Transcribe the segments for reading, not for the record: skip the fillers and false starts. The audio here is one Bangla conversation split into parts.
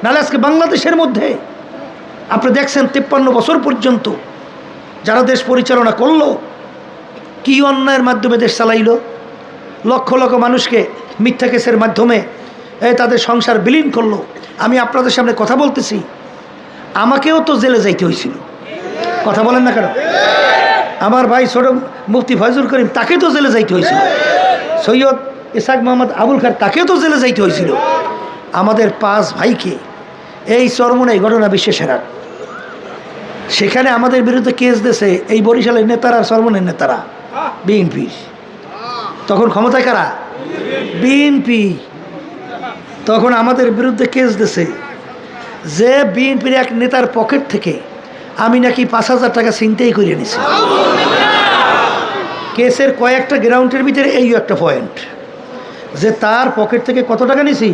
নাহলে আজকে বাংলাদেশের মধ্যে আপনি দেখছেন 53 বছর পর্যন্ত যারা দেশ পরিচালনা করলো কি অন্যায়ের মাধ্যমে দেশ চালাইল, লক্ষ লক্ষ মানুষকে মিথ্যা কেসের মাধ্যমে তাদের সংসার বিলীন করলো। আমি আপনাদের সামনে কথা বলতেছি, আমাকেও তো জেলে যাইতে হয়েছিল, কথা বলেন না কেন? আমার ভাই ছোট মুফতি ফয়জুল করিম, তাকে তো জেলে যাইতে হয়েছিল। সৈয়দ ইসাক মোহাম্মদ আবুল খার, তাকেও তো জেলে যাইতে হয়েছিল। আমাদের 5 ভাইকে এই চরমনাই ঘটনা বিশ্বের রাত, সেখানে আমাদের বিরুদ্ধে কেস দিয়েছে এই বরিশালের নেতারা, চরমনের নেতারা, বিএনপি। তখন ক্ষমতায় কারা? বিএনপি। তখন আমাদের বিরুদ্ধে কেস দিয়েছে যে বিএনপির এক নেতার পকেট থেকে আমি নাকি 5,000 টাকা ছিনতাই করে নিছি। কেসের কয়েকটা গ্রাউন্ডের ভিতরে এই একটা পয়েন্ট যে তার পকেট থেকে কত টাকা নিছি।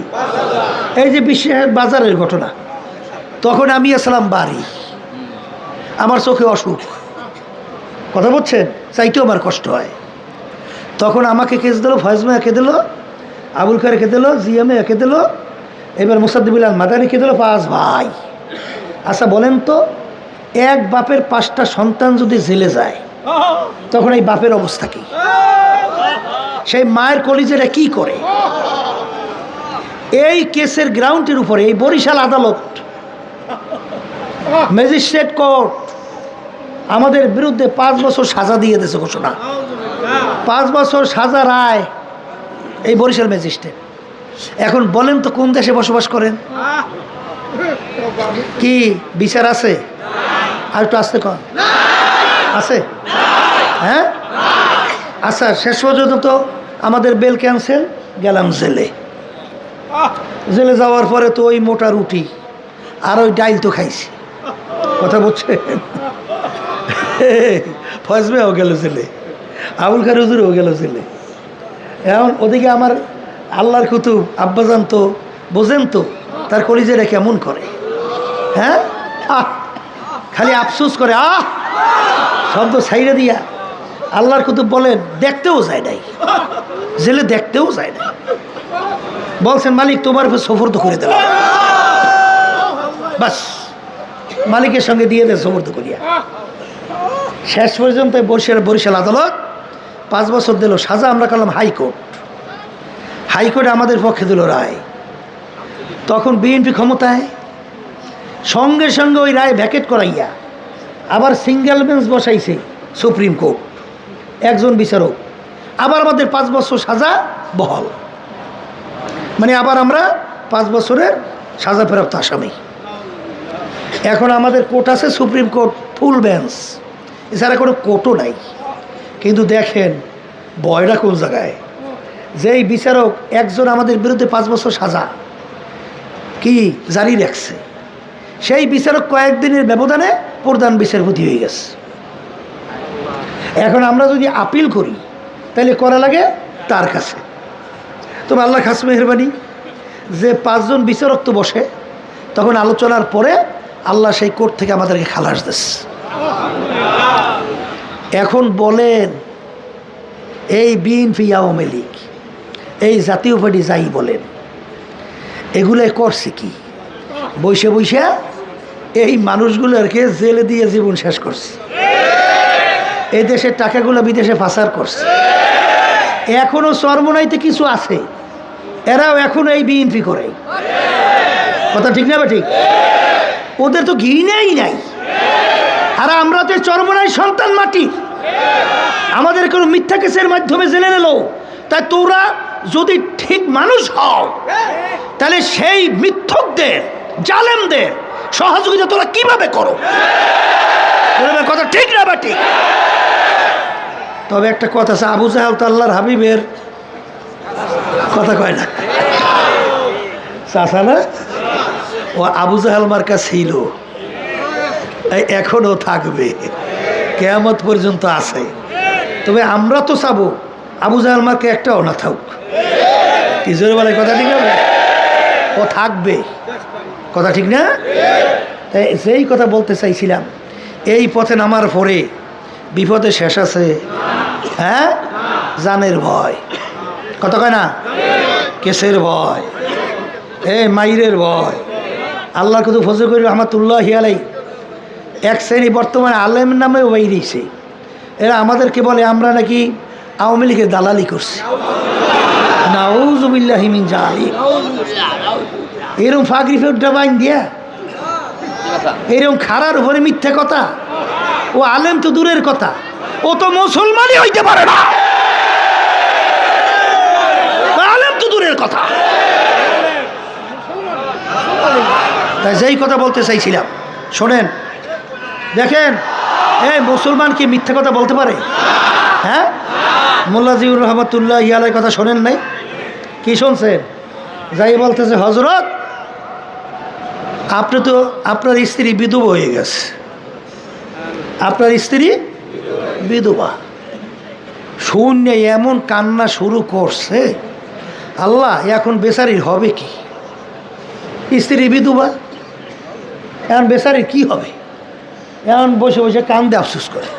এই যে বিশ্বের বাজারের ঘটনা, তখন আমি আসলাম বাড়ি, আমার চোখে অসুখ, কথা বলছেন, চাইতেও আমার কষ্ট হয়। তখন আমাকে কেস দিল, ফয়জমা একে দিল, আবুল খার একে দিল, জিএমএ একে দিল, এবার মুসাদ্দিবুল আল মাদানি কে দিল, 5 ভাই। আচ্ছা বলেন তো, এক বাপের 5টা সন্তান যদি জেলে যায় তখন এই বাপের অবস্থা কি? সেই মায়ের কলিজাটা কি করে? এই কেসের গ্রাউন্ডের উপরে এই বরিশাল আদালত, ম্যাজিস্ট্রেট কোর্ট আমাদের বিরুদ্ধে 5 বছর সাজা দিয়ে দিয়েছে ঘোষণা। 5 বছর সাজা রায় এই বরিশাল ম্যাজিস্ট্রেট। এখন বলেন তো কোন দেশে বসবাস করেন? কি বিচার আছে? আর একটু আসতে কন, আছে? হ্যাঁ, আচ্ছা, শেষ পর্যন্ত তো আমাদের বেল ক্যান্সেল, গেলাম জেলে। জেলে যাওয়ার পরে তো ওই মোটা রুটি আর ওই ডাইল তো খাইছি, কথা বলছে। ফজমেও গেল জেলে, আবুল খার হুজুরও গেল জেলে। এখন ওদিকে আমার আল্লাহর কুতুব আব্বাজান তো বোঝেন তো তার কলিজাটা কেমন করে। হ্যাঁ, খালি আফসোস করে, শব্দ ছাইড়ে দিয়া। আল্লাহর কুতুব বলেন দেখতেও যায় নাই, জেলে দেখতেও যায় নাই। বলছেন মালিক তোমার উপর সফর্দ করে দিলাম, বাস মালিকের সঙ্গে দিয়ে দেয় সফর্দ করিয়া। শেষ পর্যন্ত বরিশাল আদালত 5 বছর দিল সাজা। আমরা করলাম হাইকোর্ট, হাইকোর্টে আমাদের পক্ষে দিল রায়। তখন বিএনপি ক্ষমতায়, সঙ্গে সঙ্গে ওই রায় ভ্যাকেট করাইয়া আবার সিঙ্গেল বেঞ্চ বসাইছে সুপ্রিম কোর্ট, একজন বিচারক। আবার আমাদের 5 বছর সাজা বহাল, মানে আবার আমরা 5 বছরের সাজা প্রাপ্ত আসামি। এখন আমাদের কোর্ট আছে সুপ্রিম কোর্ট, ফুল বেঞ্চ, এছাড়া কোনো কোর্টও নাই। কিন্তু দেখেন বয়টা কোন জায়গায়, যেই বিচারক একজন আমাদের বিরুদ্ধে 5 বছর সাজা কি জারি রাখছে, সেই বিচারক কয়েকদিনের ব্যবধানে প্রধান বিচারপতি হয়ে গেছে। এখন আমরা যদি আপিল করি তাহলে করা লাগে তার কাছে। তবে আল্লাহ খাস মেহরবানি যে 5 জন বিচারক তো বসে, তখন আলোচনার পরে আল্লাহ সেই কোর্ট থেকে আমাদেরকে খালাস দিচ্ছে। এখন বলেন এই বিএনপি, আওয়ামী লীগ, এই জাতীয় পার্টি যাই বলেন, এগুলো করছে কি? বৈশে বৈশা এই মানুষগুলোকে জেলে দিয়ে জীবন শেষ করছে। এই দেশের টাকাগুলো বিদেশে পাচার করছে। এখনো চরমনাইতে কিছু আছে, এরাও এখনো এই বিএনপি করে, কথা ঠিক না? ঠিক, ওদের তো ঘৃণাই নাই। আর আমরা তো চরমনাই সন্তান মাটি, আমাদের কোনো মিথ্যা কেসের মাধ্যমে জেলে নিল। তাই তোরা যদি ঠিক মানুষ হও তাহলে সেই মিথ্যকদের, জালেমদের সহযোগিতা তোরা কিভাবে করো? কথা ঠিক না বা ঠিক? তবে একটা কথা আছে, আবু জাহেল তো আল্লাহর হাবিবের কথা কয় না, চাচা না? ও আবু জাহেল মার্কা ছিল, এখনো থাকবে, কিয়ামত পর্যন্ত আছে। তবে আমরা তো চাবো আবু জাহেল মার্কা একটাও না থাকুক। কি জোরে বলে, কথা ঠিক হবে? ও থাকবে, কথা ঠিক না? তাই যেই কথা বলতে চাইছিলাম, এই পথে নামার পরে বিপদে শেষ আছে? হ্যাঁ, জানের ভয়, কথা কয় না? কেসের ভয়, মাইরের ভয়, আল্লাহর কত ফজল করি রহমাতুল্লাহ আলাই এক শ্রেণী বর্তমানে আলেম নামেও বাইরেছে, এরা আমাদেরকে বলে আমরা নাকি আওয়ামী লীগের দালালি করছি। নাউযুবিল্লাহি মিন যালিক। এরকম ফাগরি ফেউডা বাইন দিয়া এরকম খারার উপরে মিথ্যা কথা। ও আলেম তো দূরের কথা, ও তো মুসলমানই হইতে পারে না। আলেম তো দূরের কথা। তাই যেই কথা বলতে চাইছিলাম, শোনেন, দেখেন, এই মুসলমান কি মিথ্যা কথা বলতে পারে? হ্যাঁ, মোল্লা জিউর রহমতুল্লাহ ইয়ালের কথা শোনেন নাই? কি শুনছেন? যাই বলতেছে, হজরত আপনি তো আপনার স্ত্রী বিধবা হয়ে গেছে, আপনার স্ত্রী বিধবা। শূন্য এমন কান্না শুরু করছে, আল্লাহ এখন বেচারির হবে কি? স্ত্রী বিধবা, এখন বেচারির কি হবে? এখন বসে বসে কান্দে আফসোস করে।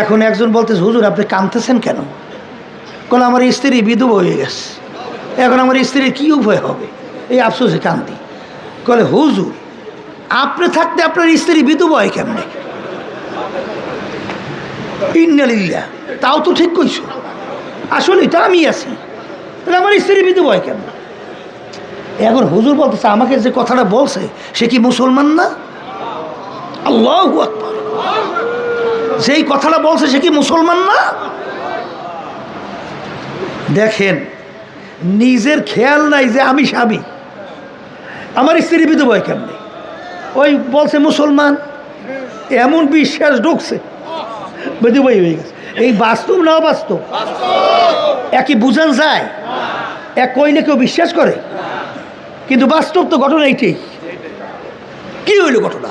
এখন একজন বলতেছে, হুজুর আপনি কাঁদতেছেন কেন? কারণ আমার স্ত্রী বিধবা হয়ে গেছে, এখন আমার স্ত্রীর কি উপায় হবে? এই আফসোসে কান্দি। বলে, হুজুর আপনি থাকতে আপনার স্ত্রী বিধবা হয় কেমনে? ইন্নালিল্লাহ, তাও তো ঠিক কইছো, আসলে তো আমি আছি, তাহলে আমার স্ত্রী বিধবা হয় কেমন? এখন হুজুর বলতেছে, আমাকে যে কথাটা বলছে সে কি মুসলমান না? আল্লাহু আকবার। যেই কথাটা বলছে সে কি মুসলমান না? দেখেন, নিজের খেয়াল নাই যে আমি স্বামী, আমার স্ত্রী বিধবা হয় কেমনে? ওই বলছে মুসলমান, এমন বিশ্বাস ঢুকছে বিধবা হয়ে গেছে। এই বাস্তব না অবাস্তব? একই বুঝান যায়, এক কইলে কেউ বিশ্বাস করে, কিন্তু বাস্তব তো ঘটনা এইটাই। কি হইল ঘটনা?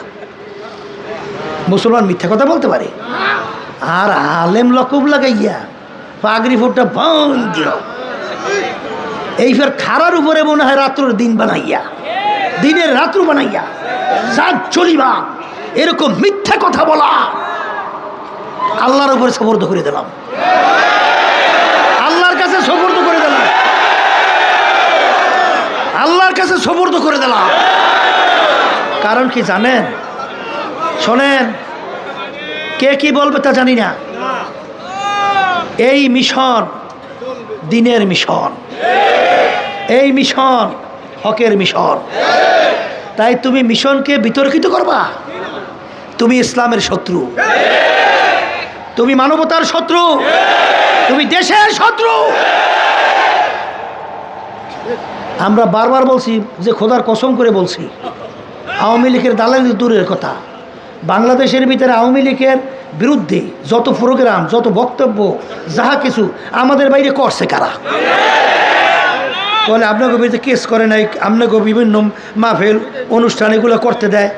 মুসলমান মিথ্যা কথা বলতে পারে? আর আলেম লকব লাগাইয়া পাগড়ি ফোটটা বন্ধ দিল, এই ফের খারার উপরে মনে হয় রাত্রের দিন বানাইয়া, দিনের রাত্র বানাইয়া সাত চলিবা, এরকম মিথ্যা কথা বলা আল্লাহর উপরে সবর্দ করে দিলাম, আল্লাহর কাছে সবর্দ করে দিলাম, আল্লাহর কাছে সবর্দ করে দিলাম। কারণ কি জানেন? শোনেন, কে কি বলবে তা জানি না, এই মিশন দিনের মিশন, এই মিশন হকের মিশন। তাই তুমি মিশনকে বিতর্কিত করবা? তুমি ইসলামের শত্রু, তুমি মানবতার শত্রু, তুমি দেশের শত্রু। আমরা বারবার বলছি যে খোদার কসম করে বলছি, আওয়ামী লীগের দালালি দূরের কথা, বাংলাদেশের ভিতরে আওয়ামী লীগের বিরুদ্ধে যত প্রোগ্রাম, যত বক্তব্য, যাহা কিছু আমাদের বাইরে করছে কারা? বলে আপনাকে বিরুদ্ধে কেস করে নাই, আপনাকে বিভিন্ন মাহফিল অনুষ্ঠান এগুলো করতে দেয়।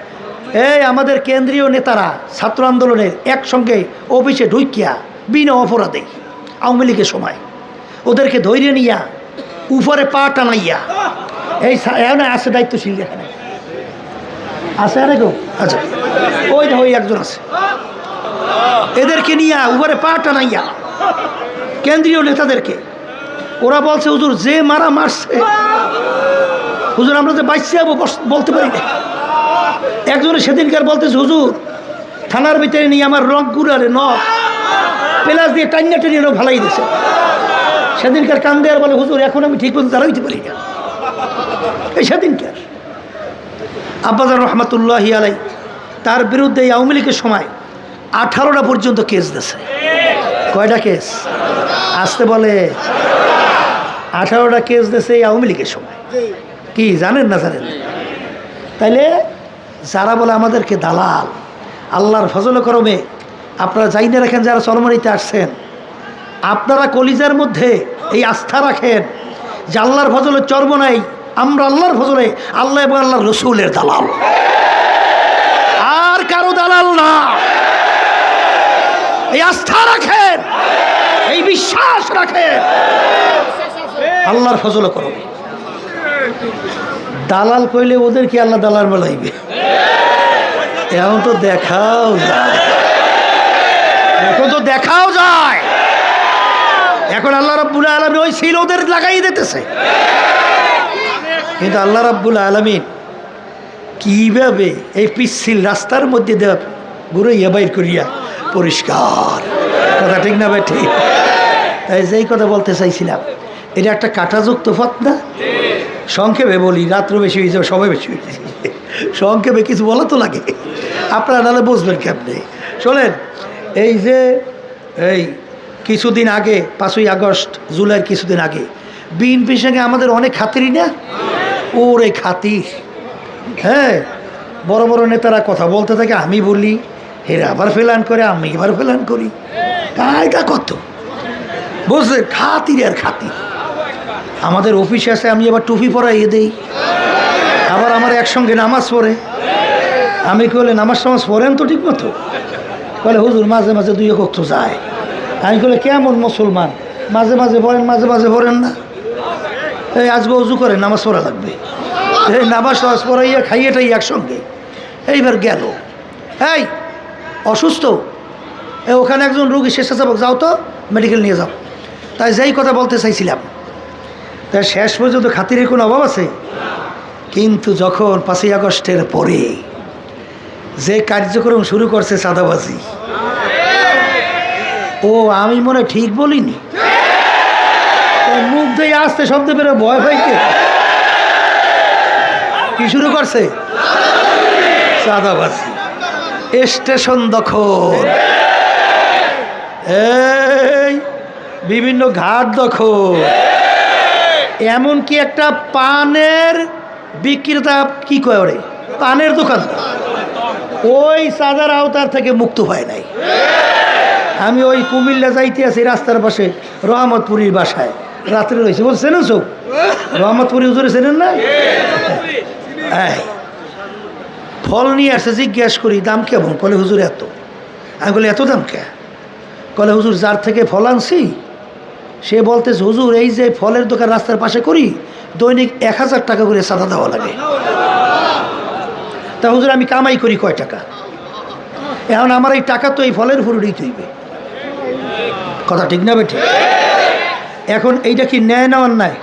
এই আমাদের কেন্দ্রীয় নেতারা ছাত্র আন্দোলনের একসঙ্গে অফিসে ঢুকিয়া বিনা অপরাধে আওয়ামী লীগের সময় ওদেরকে ধৈর্য নিয়া উপরে পা টানাইয়া, এই আছে দায়িত্বশীল, এখানে আছে আর কেউ? আচ্ছা, ওই একজন আছে, এদেরকে নিয়ে উপরে পা টানাইয়া কেন্দ্রীয় নেতাদেরকে, ওরা বলছে হুজুর যে মারা মারছে, হুজুর আমরা যে বাইসে যাবো বলতে পারি না। একজনে সেদিনকার বলতেছে, হুজুর থানার ভিতরে নিয়ে আমার রং গুড়ারে নখ পেলাস দিয়ে টাইনা টেনে ভালাই দিয়েছে। সেদিনকার কান্দে আর বলে, হুজুর এখন আমি ঠিক মতো দাঁড়াইতে পারি না। এই সেদিনকার আব্বাজান রহমতুল্লাহ আলাই তার বিরুদ্ধে এই আওয়ামী লীগের সময় 18টা পর্যন্ত কেস দিয়েছে। কয়টা কেস? আসতে বলে 18টা কেস দিয়েছে এই আওয়ামী লীগের সময়। কি জানেন না জানেন? তাইলে যারা বলে আমাদেরকে দালাল, আল্লাহর ফজল করমে আপনারা যাই না রাখেন, যারা চরমারিতে আসছেন, আপনারা কলিজার মধ্যে এই আস্থা রাখেন যে আল্লাহর ফজলের চর্ম নাই, আমরা আল্লাহর ফজলে আল্লাহ এবং আল্লাহর রসুলের দালাল, আর কারো দালাল না। এই আস্থা রাখেন, এই বিশ্বাস রাখেন, আল্লাহর ফজল করবে। দালাল কইলে ওদের কি আল্লাহ দালাল বলাইবে? এখন তো দেখাও যায়, এখন তো দেখাও যায়। এখন আল্লাহ রাব্বুল আলামিন ওই ছিল ওদের লাগাই দিতেছে, কিন্তু আল্লাহ রাব্বুল আলামিন কীভাবে এই পিচ্ছিল রাস্তার মধ্যে দেওয়া ঘুরাইয়া বাইর করিয়া পরিষ্কার। কথা ঠিক না ভাই? ঠিক। তাই যেই কথা বলতে চাইছিলাম, এটা একটা কাঁটাযুক্ত পথ না? সংক্ষেপে বলি, রাত্র বেশি হয়ে যাবে, সময় বেশি হয়ে যাবে, সংক্ষেপে কিছু বলা তো লাগে, আপনারা নাহলে বুঝবেন কেমনে। শোনেন, এই যে এই কিছুদিন আগে 5ই আগস্ট জুলাইয়ের কিছুদিন আগে বিএনপির সঙ্গে আমাদের অনেক খাতিরই না? ওরে খাতির, হ্যাঁ, বড় বড় নেতারা কথা বলতে থাকে, আমি বলি, হেরা আবার ফেলান করে, আমি এবার ফেলান করি, কায়দা কত বুঝলেন? খাতির আর খাতির। আমাদের অফিসে আসে, আমি এবার টুপি পরাইয়ে দেই, আবার আমার একসঙ্গে নামাজ পড়ে। আমি কইলে নামাজ টামাজ পড়েন তো ঠিক মতো? বলে হুজুর মাঝে মাঝে 2 ওয়াক্ত যায়। আমি কইলে কেমন মুসলমান, মাঝে মাঝে পড়েন মাঝে মাঝে পড়েন না? এই আজকে অজু করে নামাজ পড়া লাগবে, এই নামাজ টামাজ পড়াইয়া খাইয়েটাই একসঙ্গে। এইবার গেল, এই অসুস্থ, ওখানে একজন রুগী স্বেচ্ছাসেবক, যাও তো মেডিকেল নিয়ে যাও। তাই যেই কথা বলতে চাইছিলাম, তাই শেষ পর্যন্ত খাতিরের কোনো অভাব আছে? কিন্তু যখন 5ই আগস্টের পরে যে কার্যক্রম শুরু করছে চাঁদাবাজি, ও আমি মনে ঠিক বলিনি, মুখ দিয়ে আসতে শব্দ বেরো, ভয় পাইতে কি শুরু করছে? চাঁদাবাজি, স্টেশন দখল, এই বিভিন্ন ঘাট দখল, এমনকি একটা পানের বিক্রেতা, কি কয় ওরে, পানের দোকান, ওই চাঁদার আওতার থেকে মুক্ত হয় নাই। আমি ওই কুমিল্লা যাইতে আছি, রাস্তার পাশে রহমতপুরীর বাসায় রাত্রে রয়েছে, বলছেন সব রহমতপুরি হুজুরে চেনেন না? ফল নিয়ে আসছে, জিজ্ঞাসা করি দাম কেমন? কলে হুজুর এত। আমি বলি এত দাম কে? কলে হুজুর যার থেকে ফল আনছি সে বলতেছে, হুজুর এই যে ফলের দোকান রাস্তার পাশে করি, দৈনিক 1000 টাকা করে চাঁদা দেওয়া লাগে। তা হুজুর আমি কামাই করি কয় টাকা? এখন আমার এই টাকা তো এই ফলের উপর দিতে হইবে। কথা ঠিক না বেঠিক? এখন এইটা কি ন্যায় না অন্যায়?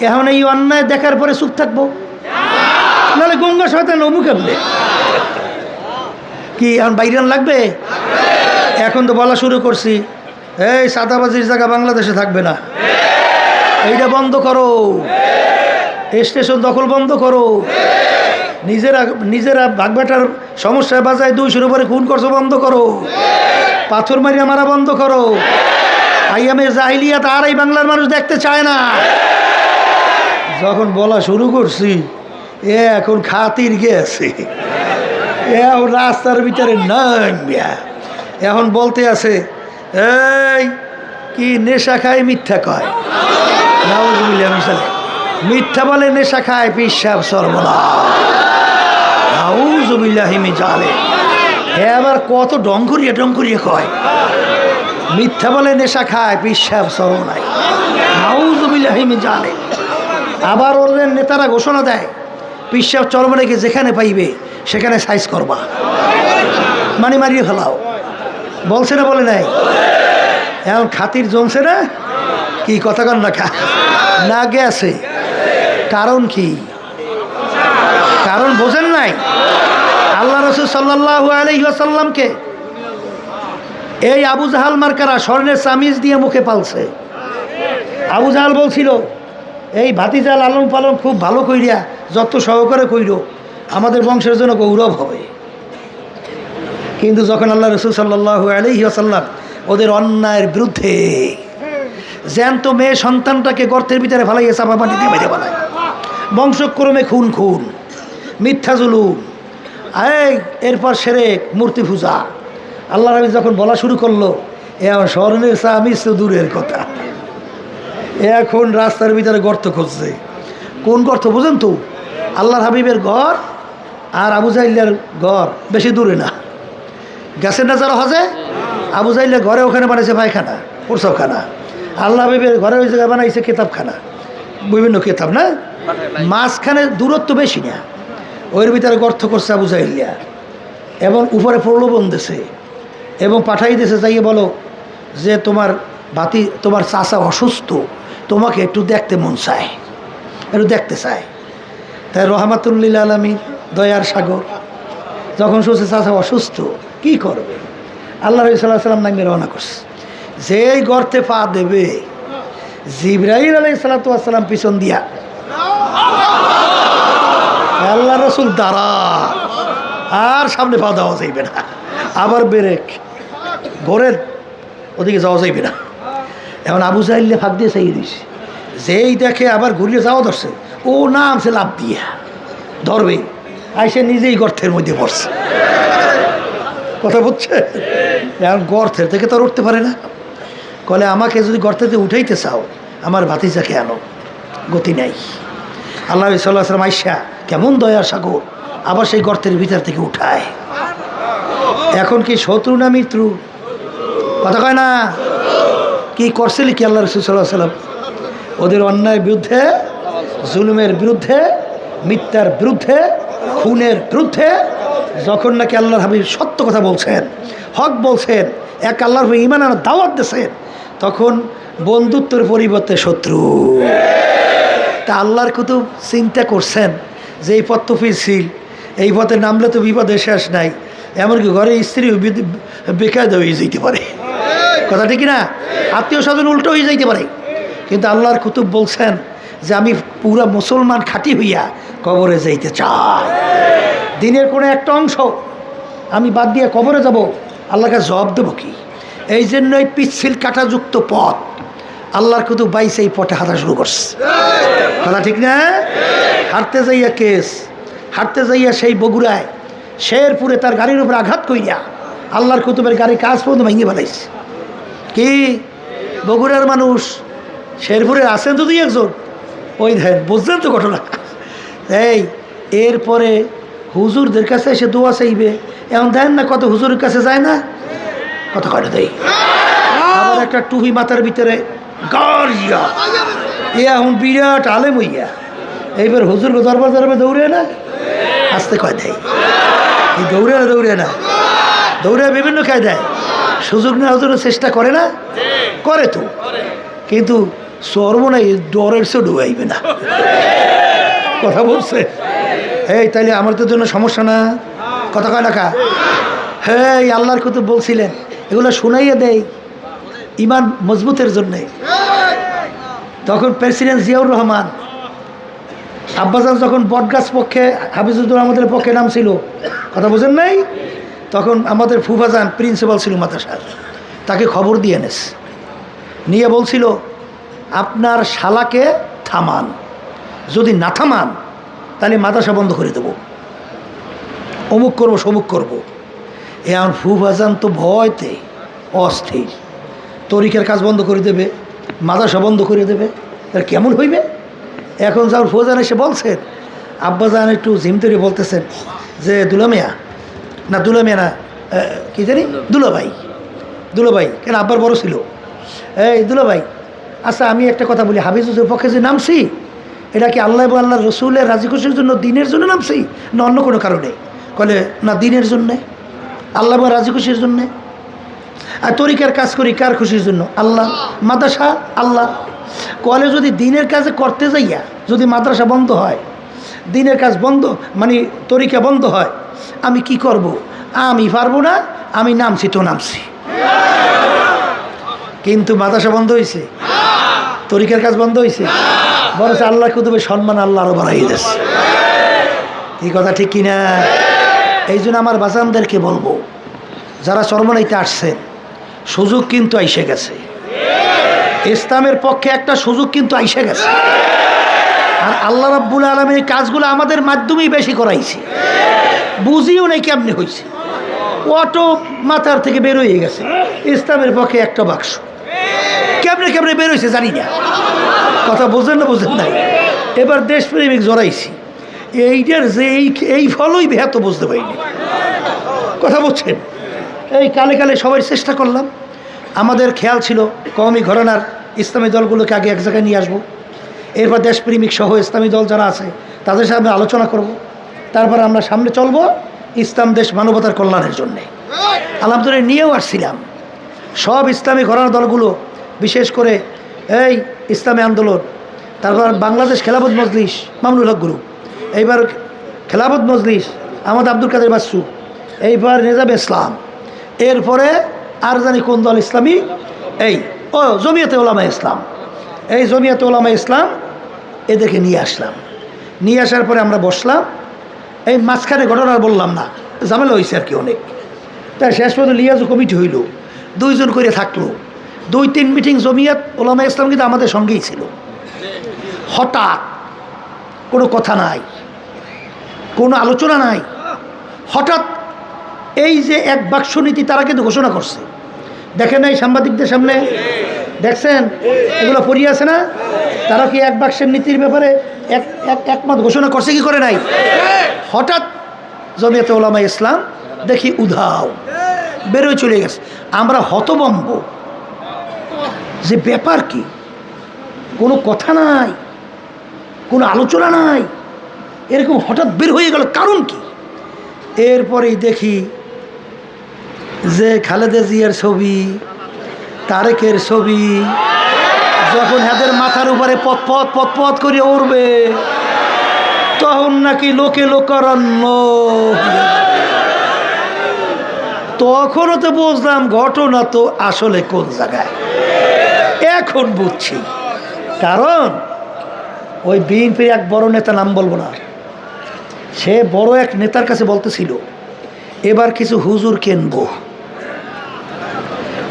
এখন এই অন্যায় দেখার পরে চুপ থাকবো? নাহলে গঙ্গা শয়তান অমুকে বলে কি এখন বাইরান লাগবে? এখন তো বলা শুরু করছি, এই চাঁদাবাজির জায়গা বাংলাদেশে থাকবে না, এইটা বন্ধ করো, স্টেশন দখল বন্ধ করো, নিজেরা ভাগবাটার সমস্যায় বাজায় 200-র উপরে খুন করছো, বন্ধ করো, পাথর মারিয়া মারা বন্ধ করো, আইয়ামের জাহিলিয়াত আর এই বাংলার মানুষ দেখতে চায় না। যখন বলা শুরু করছি, এখন খাতির গেছে, এখন রাস্তার ভিতরে নামিয়া এখন বলতে আছে, এই কি নেশা খায় মিথ্যা কয়, নাউজুবিল্লাহ, মিথ্যা বলে নেশা খায়, পিসাব সর্বনাশ, নাউজুবিল্লাহি মিন জালিক। এবার কত ডঙ্করিয়া কয়, মিথ্যা বলে নেশা খায়, পিসাব সর্বনাশ, নাউজুবিল্লাহি মিন জালিক। আবার ওদের নেতারা ঘোষণা দেয়, পিসাব চরমনাইকে যেখানে পাইবে সেখানে সাইজ করবা, মানে মারিয়ে ফেলাও। বলছে না বলে নাই? এখন খাতির জমছে না? কি কথা কন না? না গেছে। কারণ কি? কারণ বোঝেন নাই? আল্লাহ রাসূল সাল্লাল্লাহু আলাইহি ওয়াসাল্লামকে এই আবু জাহাল মার্কারা স্বর্ণের চামিজ দিয়ে মুখে পালছে। আবু জাহাল বলছিল, এই ভাতিজা লালন পালন খুব ভালো কইরা, যত সহকারে কইর আমাদের বংশের জন্য গৌরব হবে। কিন্তু যখন আল্লাহ রাসূল সাল্লাল্লাহু আলাইহি ওয়াসাল্লাম ওদের অন্যায়ের বিরুদ্ধে জ্যান্ত মেয়ে সন্তানটাকে গর্তের ভিতরে ফেলাইয়ে চাপা মাটি দিয়ে মেরে ফেলায়, বংশক্রমে খুন, মিথ্যা জুলুম, এরপর শিরক, মূর্তি পূজা, আল্লাহ নবী যখন বলা শুরু করলো, এখন স্বর্ণের চামিজ তো দূরের কথা, এখন রাস্তার ভিতরে গর্ত খুঁজছে। কোন গর্ত বুঝেন তো? আল্লাহর হাবিবের ঘর আর আবু জাহিলের ঘর বেশি দূরে না, গেছেন না যারা হজে? আবু জাহিলের ঘরে ওখানে বানাইছে পায়খানা, প্রসবখানা, আল্লাহ হাবিবের ঘরে ওই জায়গায় বানাইছে কেতাবখানা, বিভিন্ন কেতাব না, মাঝখানে দূরত্ব বেশি না, ওর ভিতরে গর্ত করছে আবু জাহিলিয়া, এবং উপরে প্রলোভন দিছে এবং পাঠাই দিয়েছে, যাইয়ে বলো যে তোমার চাচা অসুস্থ, তোমাকে একটু দেখতে মন চায়, একটু দেখতে চায়। তাই রহমাতুল্লিল আলামিন দয়ার সাগর যখন শুনছে চাচা অসুস্থ কি করবে, আল্লাহ নবী সাল্লাল্লাহু আলাইহি ওয়াসাল্লাম নামে রওনা করছে। যেই গর্তে পা দেবে জিবরাইল আলাইহিস সালাতু ওয়াস সালাম পিছন দিয়া আল্লাহ রসুল দাঁড়া, আর সামনে পা দেওয়া যাইবে না, আবার ব্রেক ঘোরের ওদিকে যাওয়া যাইবে না। এখন আবু জাহিল ফাঁক দিয়ে চাইয়ে দিয়েছে, যেই দেখে আবার ঘুরিয়ে যাওয়া ধরছে, ও নামছে লাভ দিয়া ধরবে, আইসে নিজেই গর্তের মধ্যে পড়ছে। কথা বুঝছে? এখন গর্তের থেকে তো আর উঠতে পারে না। কলে আমাকে যদি গর্তেতে উঠাইতে চাও আমার ভাতিজাকে আনো, গতি নাই। আল্লাহ সাল্লাল্লাহু আলাইহি ওয়াসাল্লাম আইসা কেমন দয়ার সাগর আবার সেই গর্তের ভিতর থেকে উঠায়। এখন কি শত্রু না মিত্র? কথা কয় না? কি করছিলি কি আল্লাহ রাসূল সাল্লাল্লাহু আলাইহি ওয়াসাল্লাম? ওদের অন্যায়ের বিরুদ্ধে, জুলুমের বিরুদ্ধে, মিথ্যার বিরুদ্ধে, খুনের বিরুদ্ধে যখন নাকি আল্লাহর হাবিব সত্য কথা বলছেন, হক বলছেন, এক আল্লাহর উপর ঈমান আনার দাওয়াত দিয়েছেন, তখন বন্ধুত্বের পরিবর্তে শত্রু। তা আল্লাহর কুতুব চিন্তা করছেন যে এই পথ তো পিছিল, এই পথে নামলে তো বিপদের শেষ নাই, এমনকি ঘরে স্ত্রী বেকায়দা হয়ে যেতে পারে। কথা ঠিক না? আত্মীয় স্বজন উল্টো হয়ে যাইতে পারে। কিন্তু আল্লাহর কুতুব বলছেন যে আমি পুরা মুসলমান খাঁটি হইয়া কবরে যাইতে চাই। দিনের কোনো একটা অংশ আমি বাদ দিয়ে কবরে যাব, আল্লাহকে জবাব দেবো কি? এই জন্য এই পিচ্ছিল কাঁটাযুক্ত পথ আল্লাহর কুতুব বাইসে এই পথে হাঁটা শুরু করছে। কথা ঠিক না? হাঁটতে যাইয়া কেস, হাঁটতে যাইয়া সেই বগুড়ায় শেরপুরে তার গাড়ির উপরে আঘাত কইরা আল্লাহর কুতুবের গাড়ি কাজ পর্যন্ত ভেঙে ফেলাইছে। কি বগুড়ার মানুষ শেরপুরে আছেন তো দুই একজন, ওই দেন বুঝলেন তো ঘটনা। এই এরপরে হুজুরদের কাছে এসে দোয়া চাইবে, এখন দেন না কত হুজুরের কাছে যায় না, কত কয়টা দেয়। আবার একটা টুপি মাথার ভিতরে গাড়িয়া, এ এখন বিরাট আলেম হইয়া এইবার হুজুর দরবার দরবার দৌড়ে না, আসতে কয় দেয়। এই দৌড়ে না, দৌড়ে না, দৌড়ে বিভিন্ন খায় দেয়, সুযোগ নেওয়ার জন্য চেষ্টা করে না, করে তো, কিন্তু সর্বনাই ডরের সে ডুবাইবে না। কথা বলছে? এই তাইলে আমার তো জন্য সমস্যা না, কথা কয় না কা? হ্যাঁ, আল্লাহর কুতুব বলছিলেন এগুলো শুনাইয়া দেয় ইমান মজবুতের জন্যে। তখন প্রেসিডেন্ট জিয়াউর রহমান আব্বাজান যখন বটগাছ পক্ষে হাফিজুর রহমানের পক্ষে নাম ছিল, কথা বোঝেন নাই, তখন আমাদের ফুফাজান প্রিন্সিপাল ছিল মাদ্রাসার, তাকে খবর দিয়ে এনেছে, নিয়ে বলছিল আপনার শালাকে থামান, যদি না থামান তাহলে মাদ্রাসা বন্ধ করে দেবো, অমুক করবো সমুক করবো। এখন ফুফাজান তো ভয়তে অস্থির, তরিকার কাজ বন্ধ করে দেবে, মাদ্রাসা বন্ধ করে দেবে, তার কেমন হইবে? এখন যার ফুফাজান এসে বলছেন, আব্বাজান একটু ঝিমতরি বলতেছেন যে দুলামিয়া না, দুলামিয়া না, কি জানি, দুলাভাই, দুলাভাই কেন আব্বার বড় ছিল, এই দুলাভাই, আচ্ছা আমি একটা কথা বলি, হাফিজুর পক্ষে যে নামছি এটা কি আল্লাহ এবং আল্লাহ রসুলের রাজি খুশির জন্য, দিনের জন্য নামছি না অন্য কোনো কারণে? বলে না, দিনের জন্যে, আল্লাহ এবং রাজি খুশির জন্যে। আর তরিকার কাজ করি কার খুশির জন্য? আল্লাহ। মাদ্রাসা আল্লাহ। কলে যদি দিনের কাজে করতে যাইয়া যদি মাদ্রাসা বন্ধ হয়, দিনের কাজ বন্ধ মানে তরিকা বন্ধ হয়, আমি কি করব? আমি পারবো না, আমি নামছি তো নামছি। কিন্তু মাদ্রাসা বন্ধ হয়েছে, তরিকার কাজ বন্ধ হয়েছে, বরং আল্লাহ কুতুবের সম্মান আল্লাহ আরো বাড়াই দিয়েছে। এই কথা ঠিক কিনা? এই জন্য আমার বাজানদেরকে বলবো, যারা চরমনাইতে আসছেন, সুযোগ কিন্তু আইসে গেছে, ইসলামের পক্ষে একটা সুযোগ কিন্তু আইসে গেছে। আর আল্লাহ রাব্বুল আলামিন কাজগুলো আমাদের মাধ্যমেই বেশি করাইছে, বুঝিও নাই কেমনে হয়েছে, অটো মাথার থেকে বের হয়ে গেছে ইসলামের পক্ষে একটা বাক্স, কেমনে কেমনে বের হয়েছে জানি না। কথা বোঝেন না, বোঝেন নাই? এবার দেশপ্রেমিক জড়াইছি, এইটার যে এই ফলই বেহাত বুঝতে পারিনি। কথা বলছেন? এই কালে কালে সবাই চেষ্টা করলাম, আমাদের খেয়াল ছিল কওমি ঘরানার ইসলামী দলগুলোকে আগে এক জায়গায় নিয়ে আসবো, এরপর দেশপ্রেমিক সহ ইসলামী দল যারা আছে তাদের সাথে আলোচনা করব, তারপর আমরা সামনে চলবো ইসলাম দেশ মানবতার কল্যাণের জন্যে। আলহামদুলিল্লাহ নিয়েও আসছিলাম সব ইসলামী ঘরানার দলগুলো, বিশেষ করে এই ইসলামী আন্দোলন, তারপর বাংলাদেশ খেলাফত মজলিস, মামুনুল হক গ্রুপ, এইবার খেলাফত মজলিস আমাদের আব্দুল কাদের বাসু, এইবার নিজাম ইসলাম, এরপরে আর জানি কোন দল ইসলামী, এই জমিয়তে ওলামা ইসলাম, এই জমিয়তে ওলামা ইসলাম এদেরকে নিয়ে আসলাম। নিয়ে আসার পরে আমরা বসলাম। এই মাঝখানে ঘটনা বললাম না, ঝামেলা হয়েছে আর কি অনেক। তাই শেষ পর্যন্ত লিয়াজু কমিটি হইল, 2 জন করে থাকলো, 2-3 মিটিং জমিয়ত ওলামা ইসলাম কিন্তু আমাদের সঙ্গেই ছিল। হঠাৎ কোনো কথা নাই, কোনো আলোচনা নাই, হঠাৎ এই যে এক বাক্স নীতি তারা কিন্তু ঘোষণা করছে। দেখেন নাই সাংবাদিকদের সামনে, দেখছেন এগুলো পড়িয়ে আছে না? তারা কি এক বাক্সের নীতির ব্যাপারে একমত ঘোষণা করছে কি করে নাই? হঠাৎ জমিয়তে ওলামা ইসলাম দেখি উধাও বেরোয় চলে গেছে। আমরা হতভম্ব যে ব্যাপার কি, কোনো কথা নাই, কোনো আলোচনা নাই, এরকম হঠাৎ বের হয়ে গেল, কারণ কি? এরপরেই দেখি যে খালেদা জিয়ার ছবি, তারেকের ছবি, যখন এদের মাথার উপরে পথ করে উড়বে তখন নাকি লোকে লোকারণ্য। তখনও তো বুঝলাম ঘটনা তো আসলে কোন জায়গায়। এখন বুঝছি, কারণ ওই বিএনপির এক বড় নেতা, নাম বলবো না, সে বড় এক নেতার কাছে বলতেছিল এবার কিছু হুজুর কিনবো,